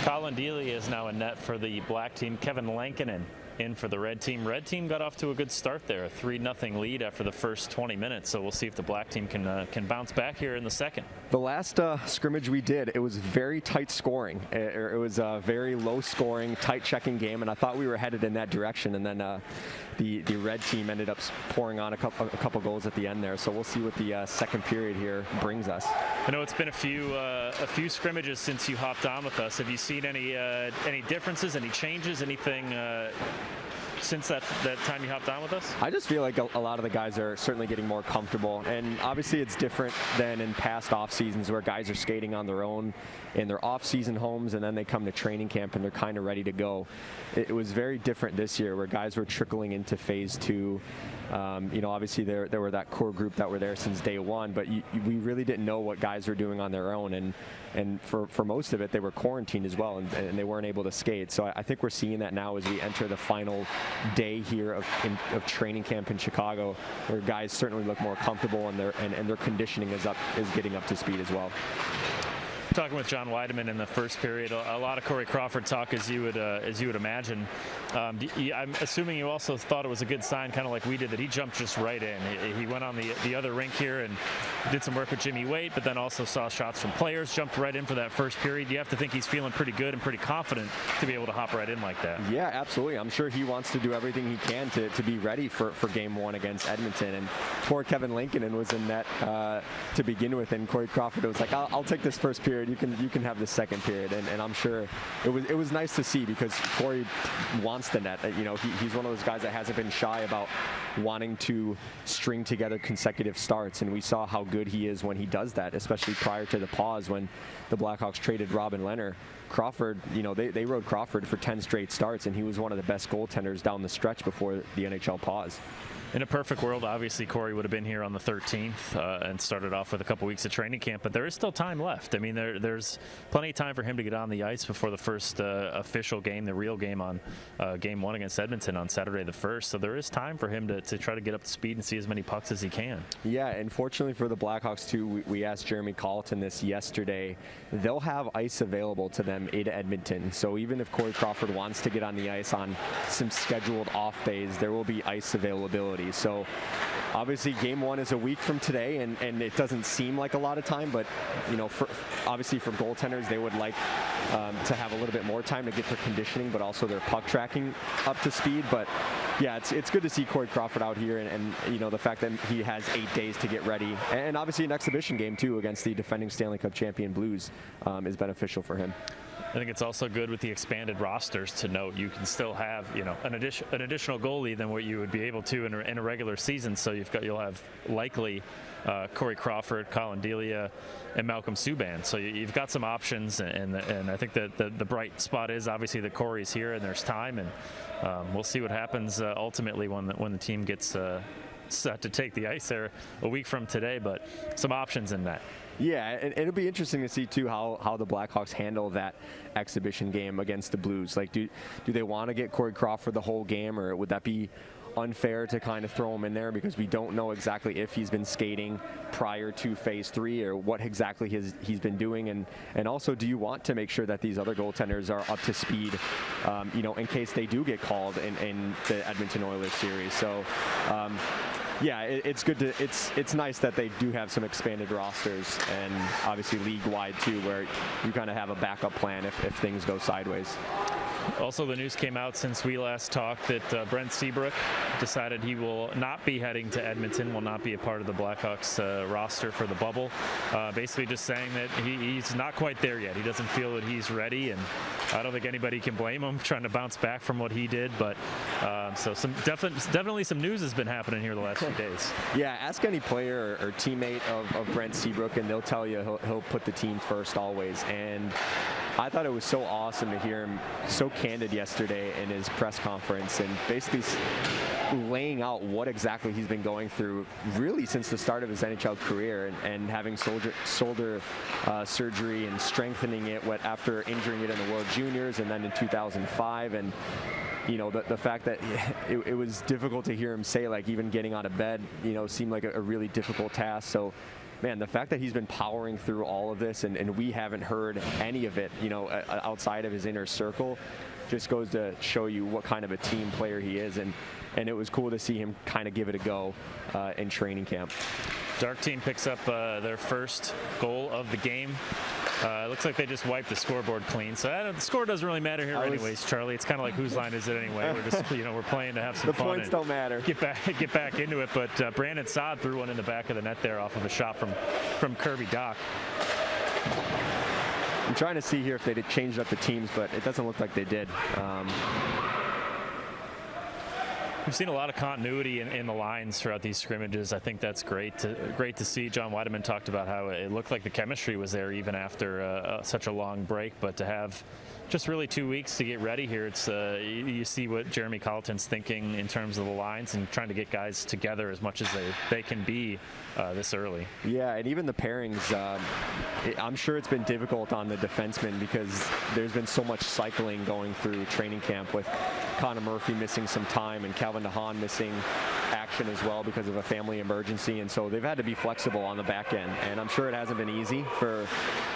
Colin Delia is now in net for the black team. Kevin Lankinen in for the red team. Red team got off to a good start there, a 3-0 lead after the first 20 minutes. So we'll see if the black team can bounce back here in the second. The last scrimmage we did, it was very tight scoring. It was a very low scoring, tight checking game, and I thought we were headed in that direction. And then the red team ended up pouring on a couple goals at the end there. So we'll see what the second period here brings us. I know it's been a few scrimmages since you hopped on with us. Have you seen any differences, any changes, anything since that time you hopped on with us? I just feel like a lot of the guys are certainly getting more comfortable, and obviously it's different than in past off seasons where guys are skating on their own in their off-season homes, and then they come to training camp and they're kind of ready to go. It was very different this year where guys were trickling into phase 2. Obviously there were that core group that were there since day one, but we really didn't know what guys were doing on their own, and for most of it they were quarantined as well, and they weren't able to skate. So I think we're seeing that now as we enter the final day here of training camp in Chicago, where guys certainly look more comfortable, and their conditioning is getting up to speed as well. Talking with John Weideman in the first period, a lot of Corey Crawford talk, as you would imagine. I'm assuming you also thought it was a good sign, kind of like we did, that he jumped just right in. He went on the other rink here and did some work with Jimmy Waite, but then also saw shots from players, jumped right in for that first period. You have to think he's feeling pretty good and pretty confident to be able to hop right in like that. Yeah, absolutely. I'm sure he wants to do everything he can to be ready for game one against Edmonton. And poor Kevin Lankinen was in net to begin with, and Corey Crawford was like, I'll take this first period. You can have the second period, and I'm sure it was nice to see, because Corey wants the net. He's one of those guys that hasn't been shy about wanting to string together consecutive starts, and we saw how good he is when he does that, especially prior to the pause when the Blackhawks traded Robin Lehner. Crawford, they rode Crawford for 10 straight starts, and he was one of the best goaltenders down the stretch before the NHL pause. In a perfect world, obviously, Corey would have been here on the 13th and started off with a couple weeks of training camp, but there is still time left. I mean, there's plenty of time for him to get on the ice before the first official game, the real game on Game 1 against Edmonton on Saturday the 1st. So there is time for him to try to get up to speed and see as many pucks as he can. Yeah, and fortunately for the Blackhawks, too, we asked Jeremy Colleton this yesterday. They'll have ice available to them in Edmonton. So even if Corey Crawford wants to get on the ice on some scheduled off days, there will be ice availability. So obviously game 1 is a week from today, and it doesn't seem like a lot of time, but obviously for goaltenders, they would like to have a little bit more time to get their conditioning, but also their puck tracking up to speed. But yeah, it's good to see Corey Crawford out here, and the fact that he has 8 days to get ready, and obviously an exhibition game too against the defending Stanley Cup champion Blues is beneficial for him. I think it's also good with the expanded rosters to note you can still have an additional goalie than what you would be able to in a regular season. So you'll have likely Corey Crawford, Colin Delia, and Malcolm Subban. So you've got some options, and I think that the bright spot is obviously that Corey's here and there's time, and we'll see what happens ultimately when the team gets set to take the ice there a week from today. But some options in that. Yeah, and it'll be interesting to see too how the Blackhawks handle that exhibition game against the Blues. Like, do they want to get Corey Crawford the whole game, or would that be unfair to kind of throw him in there, because we don't know exactly if he's been skating prior to phase 3 or what exactly he's been doing, and also, do you want to make sure that these other goaltenders are up to speed, in case they do get called in the Edmonton Oilers series. So Yeah, it's good to it's nice that they do have some expanded rosters, and obviously league-wide too, where you kind of have a backup plan if things go sideways. Also, the news came out since we last talked that Brent Seabrook decided he will not be heading to Edmonton, will not be a part of the Blackhawks roster for the bubble. Basically just saying that he's not quite there yet. He doesn't feel that he's ready, and I don't think anybody can blame him trying to bounce back from what he did. But so definitely some news has been happening here the last few days. Yeah, ask any player or teammate of Brent Seabrook, and they'll tell you he'll put the team first always. And I thought it was so awesome to hear him so candid yesterday in his press conference, and basically laying out what exactly he's been going through really since the start of his NHL career, and having shoulder surgery and strengthening it after injuring it in the World Juniors and then in 2005. And you know, the fact that it was difficult to hear him say, like, even getting out of bed, you know, seemed like a really difficult task. So man, the fact that he's been powering through all of this, and we haven't heard any of it, you know, outside of his inner circle, just goes to show you what kind of a team player he is. And it was cool to see him kind of give it a go in training camp. Dark team picks up their first goal of the game. It looks like they just wiped the scoreboard clean. So the score doesn't really matter here anyways, Charlie. It's kind of like whose line is it anyway? We're just, you know, we're playing to have some fun. The points don't matter. Get back into it. But Brandon Saad threw one in the back of the net there off of a shot from Kirby Dach. I'm trying to see here if they did change up the teams, but it doesn't look like they did. We've seen a lot of continuity in the lines throughout these scrimmages. I think that's great to see. John Weideman talked about how it looked like the chemistry was there even after such a long break, but to have just really 2 weeks to get ready here, it's you see what Jeremy Colleton's thinking in terms of the lines and trying to get guys together as much as they can be this early. Yeah, and even the pairings, I'm sure it's been difficult on the defensemen because there's been so much cycling going through training camp, with Connor Murphy missing some time and Calvin Dehaan missing action as well because of a family emergency, and so they've had to be flexible on the back end. And I'm sure it hasn't been easy for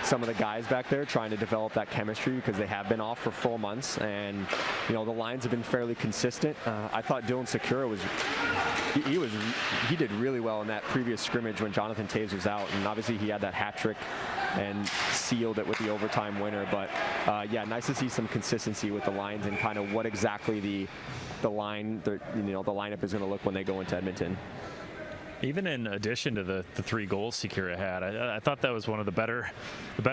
some of the guys back there trying to develop that chemistry because they have been off for full months, and you know, the lines have been fairly consistent. I thought Dylan Sakira he did really well in that previous scrimmage when Jonathan Toews was out, and obviously he had that hat trick and sealed it with the overtime winner. But yeah, nice to see some consistency with the lines and kind of what exactly the lineup is going to look when they go into Edmonton. Even in addition to the 3 goals Sakira had, I thought that was one of the better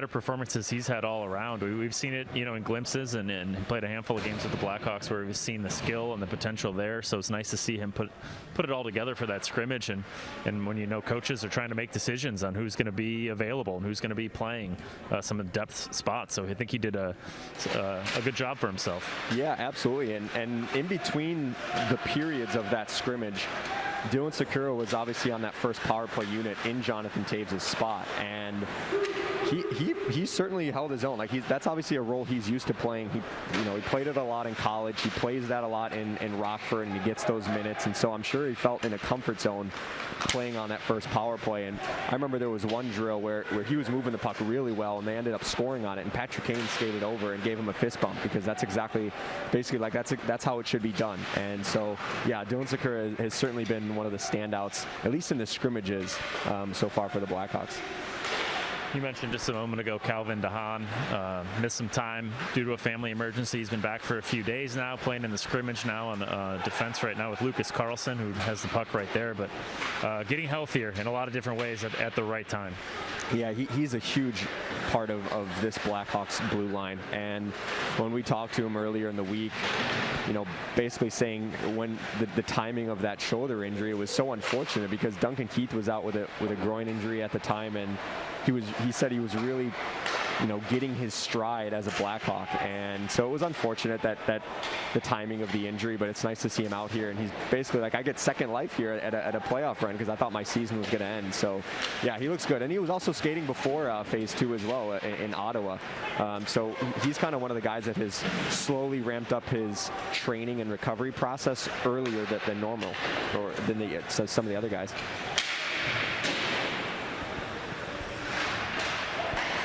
performances he's had all around. We've seen it, you know, in glimpses, and played a handful of games with the Blackhawks where we've seen the skill and the potential there. So it's nice to see him put it all together for that scrimmage. And when you know coaches are trying to make decisions on who's going to be available and who's going to be playing some of the depth spots, so I think he did a good job for himself. Yeah, absolutely. And in between the periods of that scrimmage, Dylan Sakira was obviously on that first power play unit in Jonathan Toews' spot, and he certainly held his own. Like, that's obviously a role he's used to playing. He played it a lot in college. He plays that a lot in Rockford, and he gets those minutes. And so I'm sure he felt in a comfort zone playing on that first power play. And I remember there was one drill where he was moving the puck really well, and they ended up scoring on it. And Patrick Kane skated over and gave him a fist bump, because that's basically like that's how it should be done. And so yeah, Dylan Sakira has certainly been one of the standouts, at least in the scrimmages so far for the Blackhawks. You mentioned just a moment ago Calvin Dehaan missed some time due to a family emergency. He's been back for a few days now, playing in the scrimmage now on defense right now with Lucas Carlson, who has the puck right there, but getting healthier in a lot of different ways at the right time. Yeah, he's a huge part of this Blackhawks blue line. And when we talked to him earlier in the week, basically saying when the timing of that shoulder injury was so unfortunate, because Duncan Keith was out with a groin injury at the time, and he said he was really getting his stride as a Blackhawk. And so it was unfortunate that the timing of the injury, but it's nice to see him out here, and he's basically like, I get second life here at a playoff run, because I thought my season was going to end. So yeah, he looks good, and he was also skating before phase 2 as well in Ottawa. So he's kind of one of the guys that has slowly ramped up his training and recovery process earlier than normal, or than some of the other guys.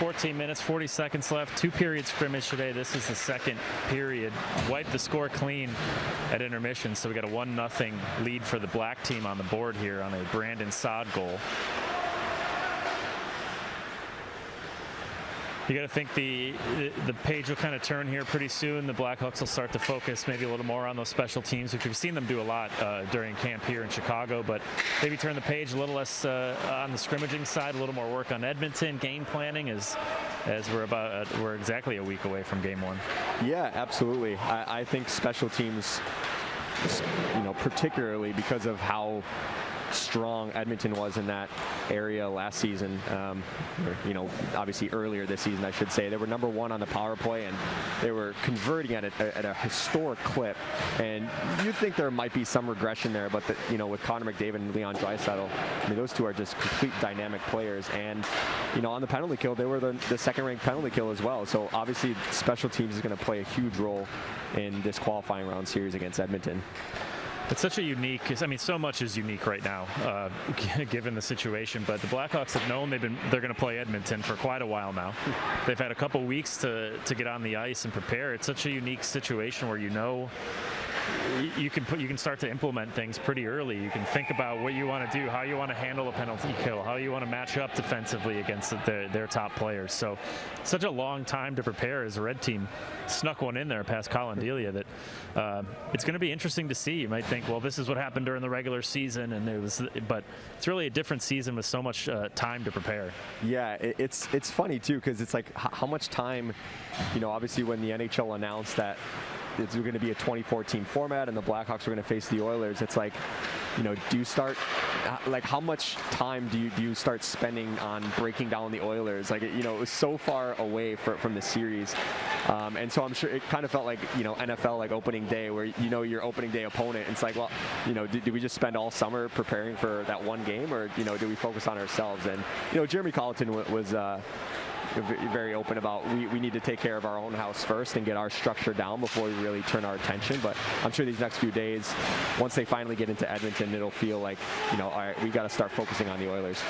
14 minutes, 40 seconds left. 2-period scrimmage today. This is the second period. Wiped the score clean at intermission, so we got a 1-0 lead for the black team on the board here on a Brandon Saad goal. You got to think the page will kind of turn here pretty soon. The Blackhawks will start to focus maybe a little more on those special teams, which we've seen them do a lot during camp here in Chicago, but maybe turn the page a little less on the scrimmaging side, a little more work on Edmonton, game planning as we're exactly a week away from game 1. Yeah, absolutely. I think special teams, particularly because of how strong Edmonton was in that area last season, obviously earlier this season, I should say. They were number 1 on the power play, and they were converting at a historic clip. And you'd think there might be some regression there, but with Connor McDavid and Leon Draisaitl, those two are just complete dynamic players. And on the penalty kill, they were the second-ranked penalty kill as well. So obviously, special teams is going to play a huge role in this qualifying round series against Edmonton. It's such a unique, so much is unique right now, given the situation. But the Blackhawks have known they're going to play Edmonton for quite a while now. They've had a couple weeks to get on the ice and prepare. It's such a unique situation where you can start to implement things pretty early. You can think about what you want to do, how you want to handle a penalty kill, how you want to match up defensively against their top players. So such a long time to prepare as a red team snuck one in there past Colin Delia that it's going to be interesting to see. You might think, well, this is what happened during the regular season, but it's really a different season with so much time to prepare. Yeah, it's funny too, because it's like how much time, obviously when the NHL announced that it's going to be a 24-team format and the Blackhawks are going to face the Oilers, it's like, do you start, how much time do you start spending on breaking down the Oilers? It was so far away from the series. And so I'm sure it kind of felt like, NFL, like opening day, where your opening day opponent. It's like, well, do we just spend all summer preparing for that one game, or, do we focus on ourselves? And, Jeremy Colleton was very open about we need to take care of our own house first and get our structure down before we really turn our attention. But I'm sure these next few days, once they finally get into Edmonton, it'll feel like, all right, we got to start focusing on the Oilers.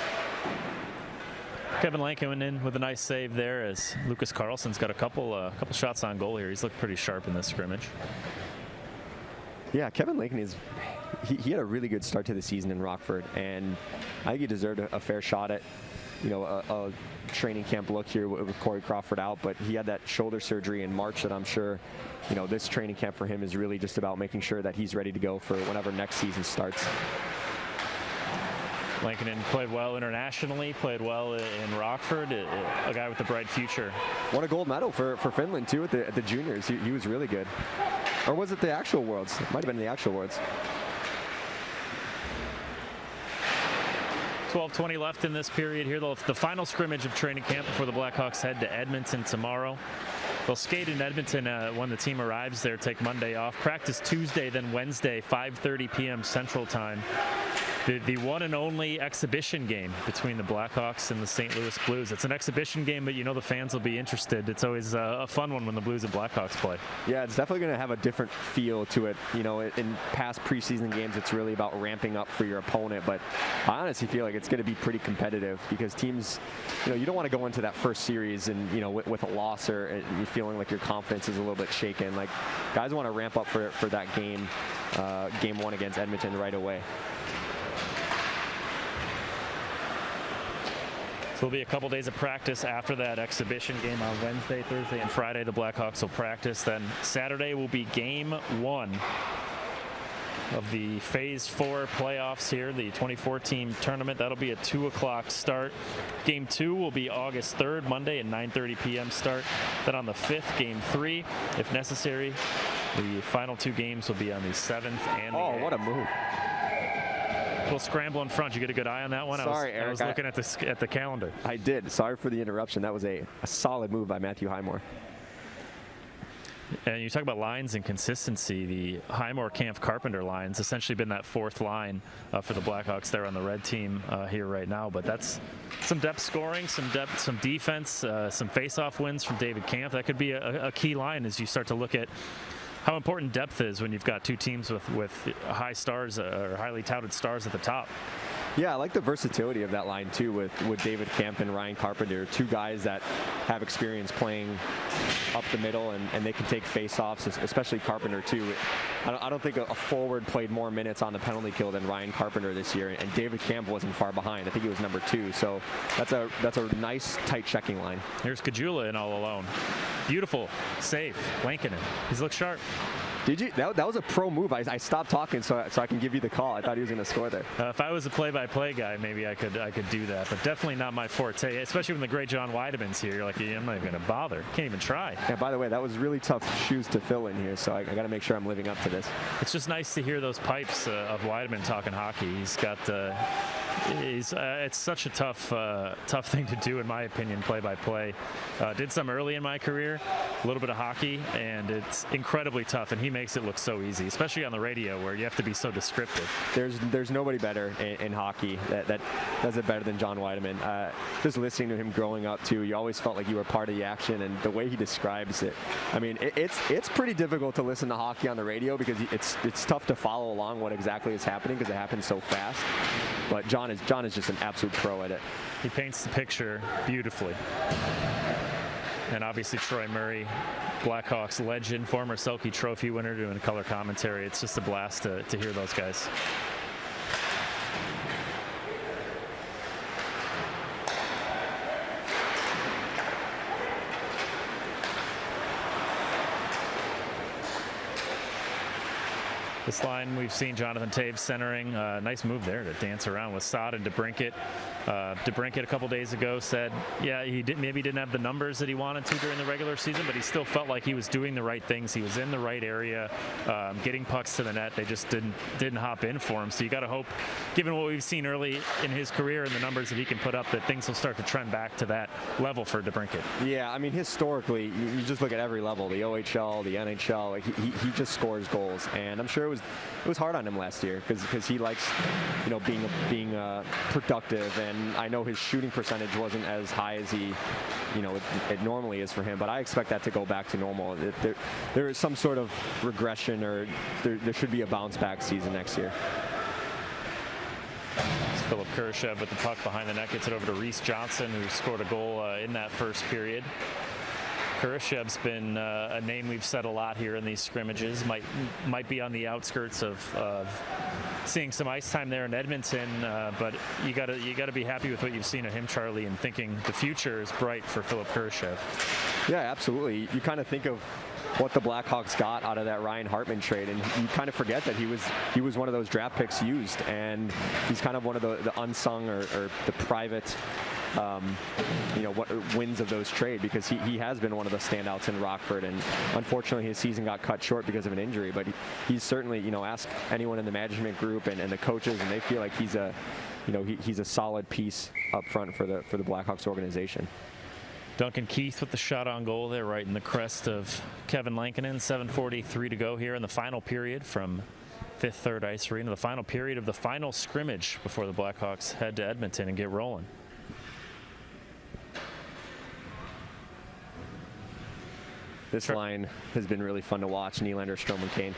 Kevin Lankin in with a nice save there, as Lucas Carlson's got a couple shots on goal here. He's looked pretty sharp in this scrimmage. Yeah, Kevin Lankin he had a really good start to the season in Rockford, and I think he deserved a fair shot at a training camp look here with Corey Crawford out, but he had that shoulder surgery in March that I'm sure, this training camp for him is really just about making sure that he's ready to go for whenever next season starts. Lankinen played well internationally, played well in Rockford, a guy with a bright future. Won a gold medal for Finland too at the juniors. He was really good. Or was it the actual Worlds? It might have been the actual Worlds. 12:20 left in this period here. The final scrimmage of training camp before the Blackhawks head to Edmonton tomorrow. They'll skate in Edmonton when the team arrives there, take Monday off. Practice Tuesday, then Wednesday, 5:30 p.m. Central Time. The one and only exhibition game between the Blackhawks and the St. Louis Blues. It's an exhibition game, but the fans will be interested. It's always a fun one when the Blues and Blackhawks play. Yeah, it's definitely going to have a different feel to it. In past preseason games, it's really about ramping up for your opponent, but I honestly feel like it's going to be pretty competitive because teams, you don't want to go into that first series and, with a loss or you feeling like your confidence is a little bit shaken. Like, guys want to ramp up for that game, game 1 against Edmonton right away. So there'll be a couple days of practice after that exhibition game on Wednesday, Thursday, and Friday. The Blackhawks will practice. Then Saturday will be game 1 of the Phase 4 playoffs here, the 24-team tournament. That'll be a 2 o'clock start. Game 2 will be August 3rd, Monday at 9:30 p.m. start. Then on the 5th, game 3, if necessary. The final 2 games will be on the 7th and the 8th. Oh, what a move. A little scramble in front. You get a good eye on that one? Sorry, Eric. I was looking at the calendar. I did. Sorry for the interruption. That was a solid move by Matthew Highmore. And you talk about lines and consistency. The Highmore, Kampf, Carpenter line's essentially been that 4th line for the Blackhawks there on the red team here right now. But that's some depth scoring, some depth, some defense, some face-off wins from David Kampf. That could be a key line as you start to look at how important depth is when you've got 2 teams with high stars or highly touted stars at the top. Yeah, I like the versatility of that line too with David Kemp and Ryan Carpenter, two guys that have experience playing up the middle and they can take face-offs, especially Carpenter too. I don't think a forward played more minutes on the penalty kill than Ryan Carpenter this year, and David Kemp wasn't far behind. I think he was number 2, so that's a nice tight checking line. Here's Kajula in all alone. Beautiful save, Lankinen. He's looked sharp. Did you? That was a pro move. I stopped talking so I can give you the call. I thought he was going to score there. If I was a play-by-play guy, maybe I could do that, but definitely not my forte. Especially when the great John Weideman's here. You're like, I'm not even going to bother. Can't even try. Yeah. By the way, that was really tough shoes to fill in here, so I got to make sure I'm living up to this. It's just nice to hear those pipes of Weideman talking hockey. He's got. It's such a tough thing to do, in my opinion, play-by-play. Did some early in my career, a little bit of hockey, and it's incredibly tough. And he makes it look so easy, especially on the radio where you have to be so descriptive. There's nobody better in hockey that does it better than John Weideman. Just listening to him growing up too, you always felt like you were part of the action, and the way he describes it, I mean, it's pretty difficult to listen to hockey on the radio because it's tough to follow along what exactly is happening because it happens so fast. But John is just an absolute pro at it. He paints the picture beautifully. And obviously Troy Murray, Blackhawks legend, former Selke Trophy winner, doing color commentary. It's just a blast to hear those guys. This line, we've seen Jonathan Toews centering. Nice move there to dance around with Saad and DeBrincat. DeBrincat a couple days ago said, yeah, he maybe didn't have the numbers that he wanted to during the regular season, but he still felt like he was doing the right things. He was in the right area, getting pucks to the net. They just didn't hop in for him. So you got to hope, given what we've seen early in his career and the numbers that he can put up, that things will start to trend back to that level for DeBrincat. Yeah, I mean, historically, you just look at every level, the OHL, the NHL, like he just scores goals, and I'm sure it was hard on him last year because he likes, being productive, and I know his shooting percentage wasn't as high as it normally is for him, but I expect that to go back to normal. There is some sort of regression, or there should be a bounce back season next year. It's Philip Kurashev with the puck behind the net, gets it over to Rhys Johnson, who scored a goal in that first period. Kurashev's been a name we've said a lot here in these scrimmages. Might be on the outskirts of seeing some ice time there in Edmonton, but you gotta be happy with what you've seen of him, Charlie, and thinking the future is bright for Philip Kurashev. Yeah, absolutely. You kind of think of what the Blackhawks got out of that Ryan Hartman trade, and you kind of forget that he was one of those draft picks used, and he's kind of one of the unsung or the private what wins of those trade, because he has been one of the standouts in Rockford, and unfortunately his season got cut short because of an injury, but he's certainly, ask anyone in the management group and the coaches, and they feel like he's a solid piece up front for the Blackhawks organization. Duncan Keith with the shot on goal there, right in the crest of Kevin Lankinen. 7:43 to go here in the final period from Fifth Third Ice Arena, the final period of the final scrimmage before the Blackhawks head to Edmonton and get rolling. This line has been really fun to watch, Nylander, Strome, and Kane.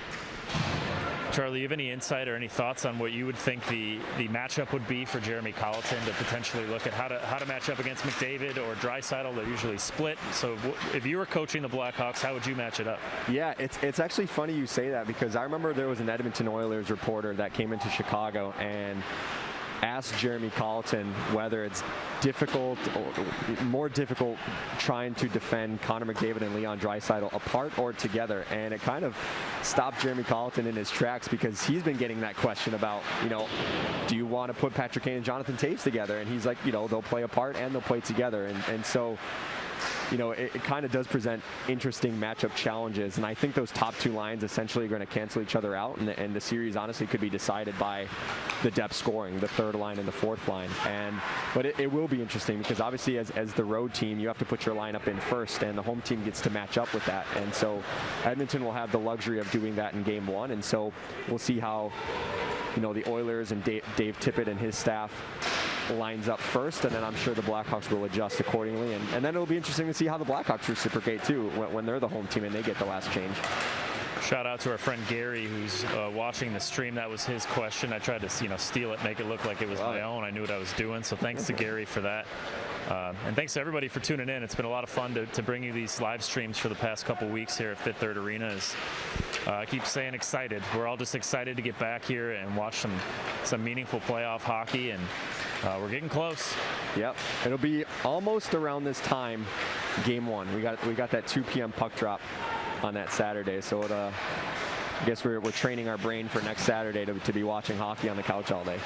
Charlie, you have any insight or any thoughts on what you would think the matchup would be for Jeremy Colleton to potentially look at how to match up against McDavid or Draisaitl? They're usually split. So if you were coaching the Blackhawks, how would you match it up? Yeah, it's actually funny you say that, because I remember there was an Edmonton Oilers reporter that came into Chicago and asked Jeremy Colleton whether it's difficult or more difficult trying to defend Connor McDavid and Leon Draisaitl apart or together, and it kind of stopped Jeremy Colleton in his tracks, because he's been getting that question about, do you want to put Patrick Kane and Jonathan Toews together? And he's like, they'll play apart and they'll play together, and so it kind of does present interesting matchup challenges, and I think those top two lines essentially are going to cancel each other out, and the series honestly could be decided by the depth scoring, the third line and the fourth line. But it will be interesting, because obviously as the road team, you have to put your lineup in first, and the home team gets to match up with that, and so Edmonton will have the luxury of doing that in game one, and so we'll see how the Oilers and Dave Tippett and his staff lines up first, and then I'm sure the Blackhawks will adjust accordingly, and then it'll be interesting to see how the Blackhawks reciprocate too when they're the home team and they get the last change. Shout out to our friend Gary, who's watching the stream. That was his question. I tried to, steal it, make it look like it was my own. I knew what I was doing, so thanks to Gary for that. And thanks to everybody for tuning in. It's been a lot of fun to bring you these live streams for the past couple weeks here at Fifth Third Arena. I keep saying excited. We're all just excited to get back here and watch some meaningful playoff hockey, and we're getting close. Yep, it'll be almost around this time, game one. We got that 2 p.m. puck drop on that Saturday, so I guess we're training our brain for next Saturday to be watching hockey on the couch all day.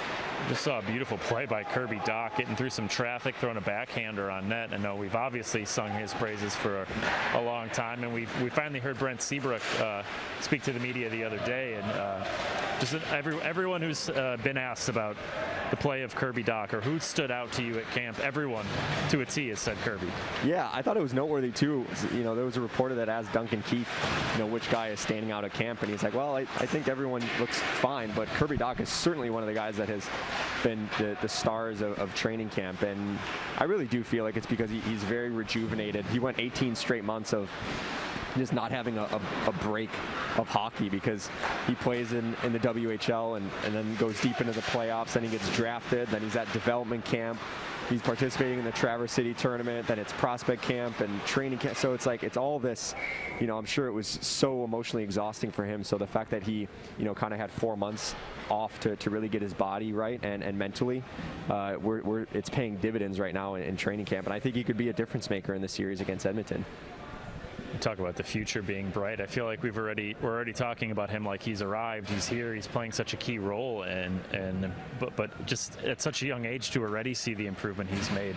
Just saw a beautiful play by Kirby Doc, getting through some traffic, throwing a backhander on net. I know we've obviously sung his praises for a long time, and we finally heard Brent Seabrook speak to the media the other day, and just everyone who's been asked about the play of Kirby Doc or who stood out to you at camp, everyone to a T has said Kirby. Yeah, I thought it was noteworthy too. There was a reporter that asked Duncan Keith, which guy is standing out at camp, and he's like, well, I think everyone looks fine, but Kirby Doc is certainly one of the guys that has been the stars of training camp, and I really do feel like it's because he's very rejuvenated. He went 18 straight months of just not having a break of hockey because he plays in the WHL and then goes deep into the playoffs, then he gets drafted, then he's at development camp, he's participating in the Traverse City tournament, then it's prospect camp and training camp, so it's all this, I'm sure it was so emotionally exhausting for him, so the fact that he kind of had 4 months off to really get his body right and mentally, it's paying dividends right now in training camp, and I think he could be a difference maker in the series against Edmonton. You talk about the future being bright. I feel like we're already talking about him like he's arrived. He's here. He's playing such a key role, but just at such a young age to already see the improvement he's made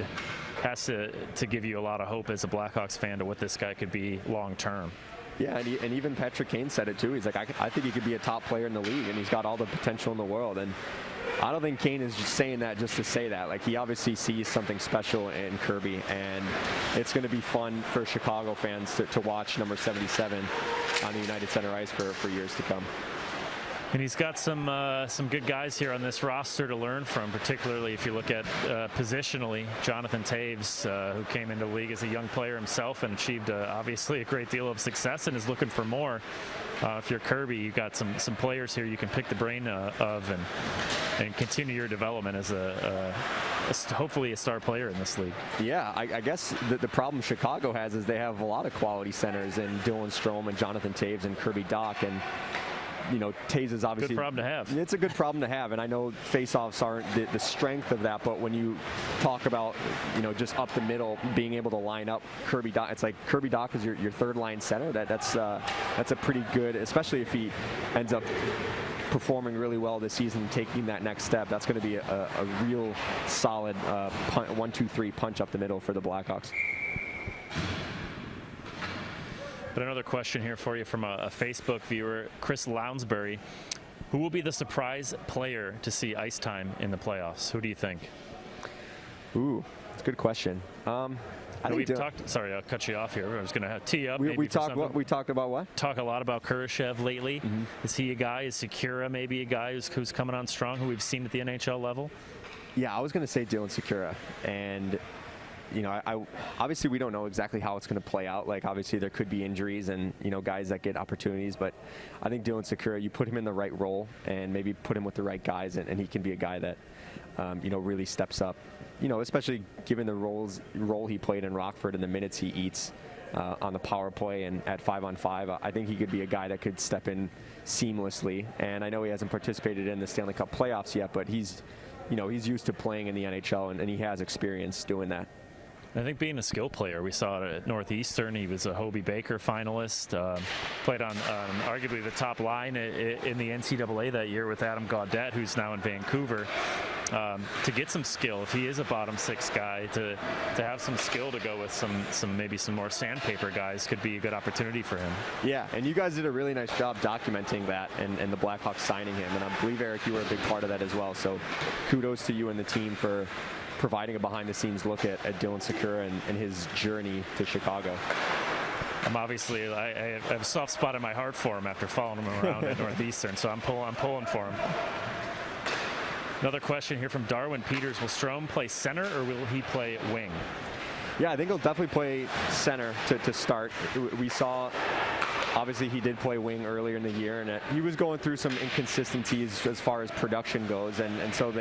has to give you a lot of hope as a Blackhawks fan to what this guy could be long term. Yeah, and even Patrick Kane said it too. He's like, I think he could be a top player in the league, and he's got all the potential in the world. And I don't think Kane is just saying that just to say that. Like, he obviously sees something special in Kirby, and it's going to be fun for Chicago fans to watch number 77 on the United Center ice for years to come. And he's got some good guys here on this roster to learn from, particularly if you look at positionally. Jonathan Toews, who came into the league as a young player himself and achieved obviously a great deal of success and is looking for more. If you're Kirby, you've got some players here you can pick the brain of and continue your development as hopefully a star player in this league. Yeah, I guess the problem Chicago has is they have a lot of quality centers in Dylan Strome and Jonathan Toews and Kirby Doc, and Toews is obviously good problem to have. It's a good problem to have, and I know faceoffs aren't the strength of that, but when you talk about just up the middle, being able to line up Kirby Doc, it's like Kirby Doc is your third line center. That's a pretty good, especially if he ends up performing really well this season, taking that next step. That's going to be a real solid 1-2-3 punch up the middle for the Blackhawks. But another question here for you from a Facebook viewer, Chris Lounsbury. Who will be the surprise player to see ice time in the playoffs? Who do you think? Ooh, that's a good question. Sorry, I'll cut you off here. I was going to tee up. We talked about what? Talk a lot about Kurashev lately. Mm-hmm. Is he a guy? Is Sakira maybe a guy who's coming on strong, who we've seen at the NHL level? Yeah, I was going to say Dylan Sakira, and obviously we don't know exactly how it's going to play out. Like, obviously there could be injuries and, guys that get opportunities, but I think Dylan Sakira, you put him in the right role and maybe put him with the right guys, and he can be a guy that, really steps up, especially given the role he played in Rockford and the minutes he eats on the power play and at 5-on-5. I think he could be a guy that could step in seamlessly, and I know he hasn't participated in the Stanley Cup playoffs yet, but he's used to playing in the NHL, and he has experience doing that. I think being a skill player, we saw it at Northeastern. He was a Hobey Baker finalist, played on arguably the top line in the NCAA that year with Adam Gaudette, who's now in Vancouver. To get some skill, if he is a bottom six guy, to have some skill to go with some more sandpaper guys could be a good opportunity for him. Yeah, and you guys did a really nice job documenting that and the Blackhawks signing him, and I believe, Eric, you were a big part of that as well, so kudos to you and the team for providing a behind-the-scenes look at Dylan Sakira and his journey to Chicago. I have a soft spot in my heart for him after following him around at Northeastern, so I'm pulling for him. Another question here from Darwin Peters. Will Strome play center or will he play wing? Yeah, I think he'll definitely play center to start. We saw Obviously, he did play wing earlier in the year, and he was going through some inconsistencies as far as production goes, and so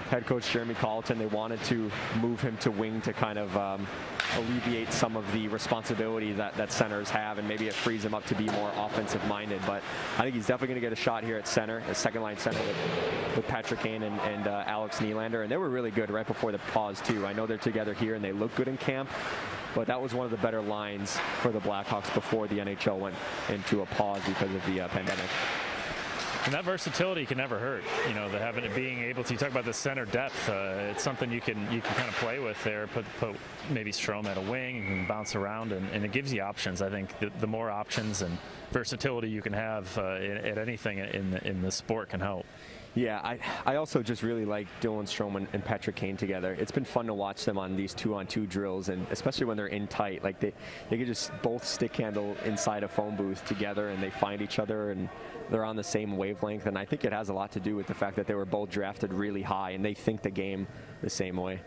head coach Jeremy Carlson, they wanted to move him to wing to kind of alleviate some of the responsibility that centers have, and maybe it frees him up to be more offensive minded. But I think he's definitely going to get a shot here at center, a second line center with Patrick Kane and Alex Nylander, and they were really good right before the pause too. I know they're together here and they look good in camp, but that was one of the better lines for the Blackhawks before the NHL went into a pause because of the pandemic. And that versatility can never hurt. You know, being able to, you talk about the center depth. It's something you can kind of play with there. Put maybe Strome at a wing and bounce around, and it gives you options. I think the more options and versatility you can have at anything in the sport can help. Yeah, I also just really like Dylan Strome and Patrick Kane together. It's been fun to watch them on these 2-on-2 drills, and especially when they're in tight. Like they could just both stick handle inside a phone booth together, and they find each other, and they're on the same wavelength. And I think it has a lot to do with the fact that they were both drafted really high, and they think the game the same way.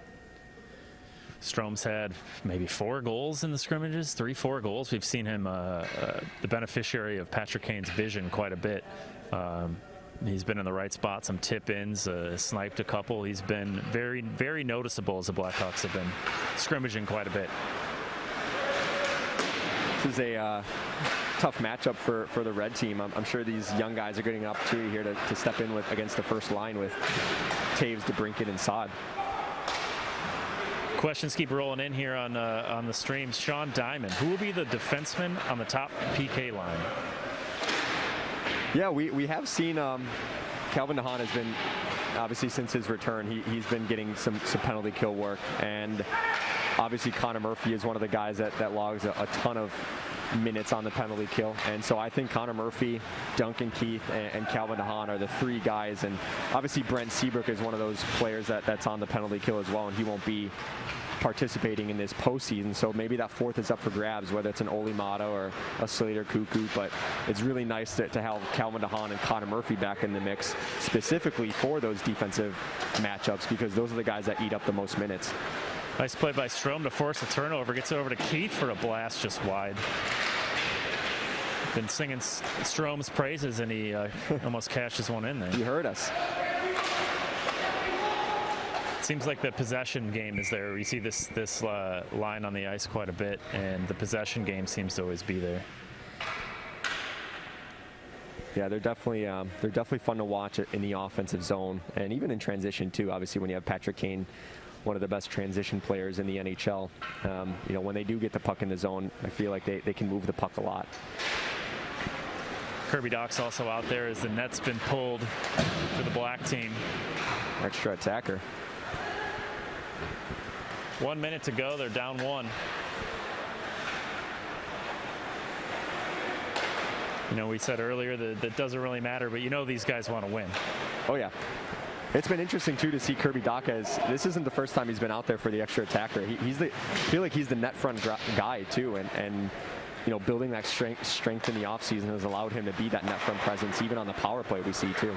Strome's had maybe 4 goals in the scrimmages, 3-4 goals. We've seen him the beneficiary of Patrick Kane's vision quite a bit. He's been in the right spot, some tip-ins, sniped a couple. He's been very, very noticeable as the Blackhawks have been scrimmaging quite a bit. This is a tough matchup for the red team. I'm sure these young guys are getting an opportunity here to step in against the first line with Taves, DeBrincat, and Saad. Questions keep rolling in here on the streams. Sean Diamond, who will be the defenseman on the top PK line? Yeah, we have seen Calvin Dehaan has been, obviously since his return, he's been getting some penalty kill work, and obviously Connor Murphy is one of the guys that logs a ton of minutes on the penalty kill, and so I think Connor Murphy, Duncan Keith, and Calvin Dehaan are the 3 guys, and obviously Brent Seabrook is one of those players that's on the penalty kill as well, and he won't be participating in this postseason, so maybe that 4th is up for grabs, whether it's an Oli Mata or a Slater Cuckoo. But it's really nice to have Calvin Dehaan and Connor Murphy back in the mix, specifically for those defensive matchups, because those are the guys that eat up the most minutes. Nice play by Strome to force a turnover. Gets it over to Keith for a blast just wide. Been singing Strome's praises, and he almost cashes one in there. You heard us. Seems like the possession game is there. We see this line on the ice quite a bit, and the possession game seems to always be there. Yeah, they're definitely fun to watch in the offensive zone, and even in transition too. Obviously, when you have Patrick Kane, one of the best transition players in the NHL, you know, when they do get the puck in the zone, I feel like they can move the puck a lot. Kirby Dach's also out there as the net's been pulled for the black team. Extra attacker. 1 minute to go. They're down 1. You know, we said earlier that it doesn't really matter, but you know these guys want to win. Oh, yeah. It's been interesting, too, to see Kirby Dach as this isn't the first time he's been out there for the extra attacker. I feel like he's the net front guy, too, and you know, building that strength in the offseason has allowed him to be that net front presence, even on the power play we see, too.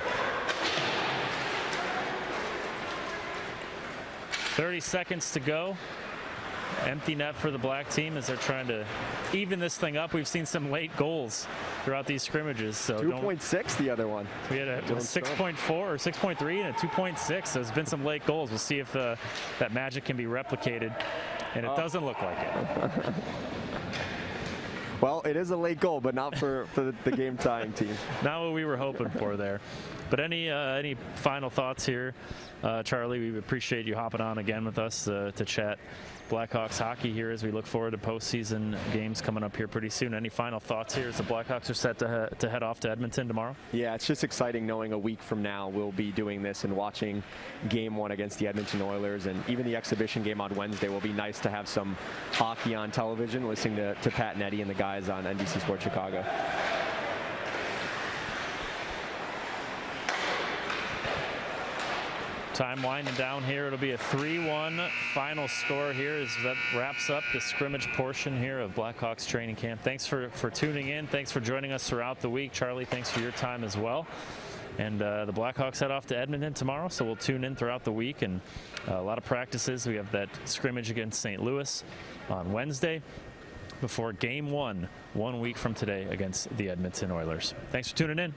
30 seconds to go. Empty net for the black team as they're trying to even this thing up. We've seen some late goals throughout these scrimmages. So 2.6 the other one. We had a 6.4 or 6.3 and a 2.6. So there's been some late goals. We'll see if that magic can be replicated. And it doesn't look like it. Well, it is a late goal, but not for the game tying team. Not what we were hoping for there. But any final thoughts here, Charlie? We appreciate you hopping on again with us to chat Blackhawks hockey here as we look forward to postseason games coming up here pretty soon. Any final thoughts here as the Blackhawks are set to head off to Edmonton tomorrow? Yeah, it's just exciting knowing a week from now we'll be doing this and watching Game 1 against the Edmonton Oilers, and even the exhibition game on Wednesday will be nice to have some hockey on television, listening to Pat and Eddie and the guys on NBC Sports Chicago. Time winding down here. It'll be a 3-1 final score here as that wraps up the scrimmage portion here of Blackhawks training camp. Thanks for tuning in. Thanks for joining us throughout the week. Charlie, thanks for your time as well. And the Blackhawks head off to Edmonton tomorrow, so we'll tune in throughout the week. And a lot of practices. We have that scrimmage against St. Louis on Wednesday. before Game 1, 1 week from today against the Edmonton Oilers. Thanks for tuning in.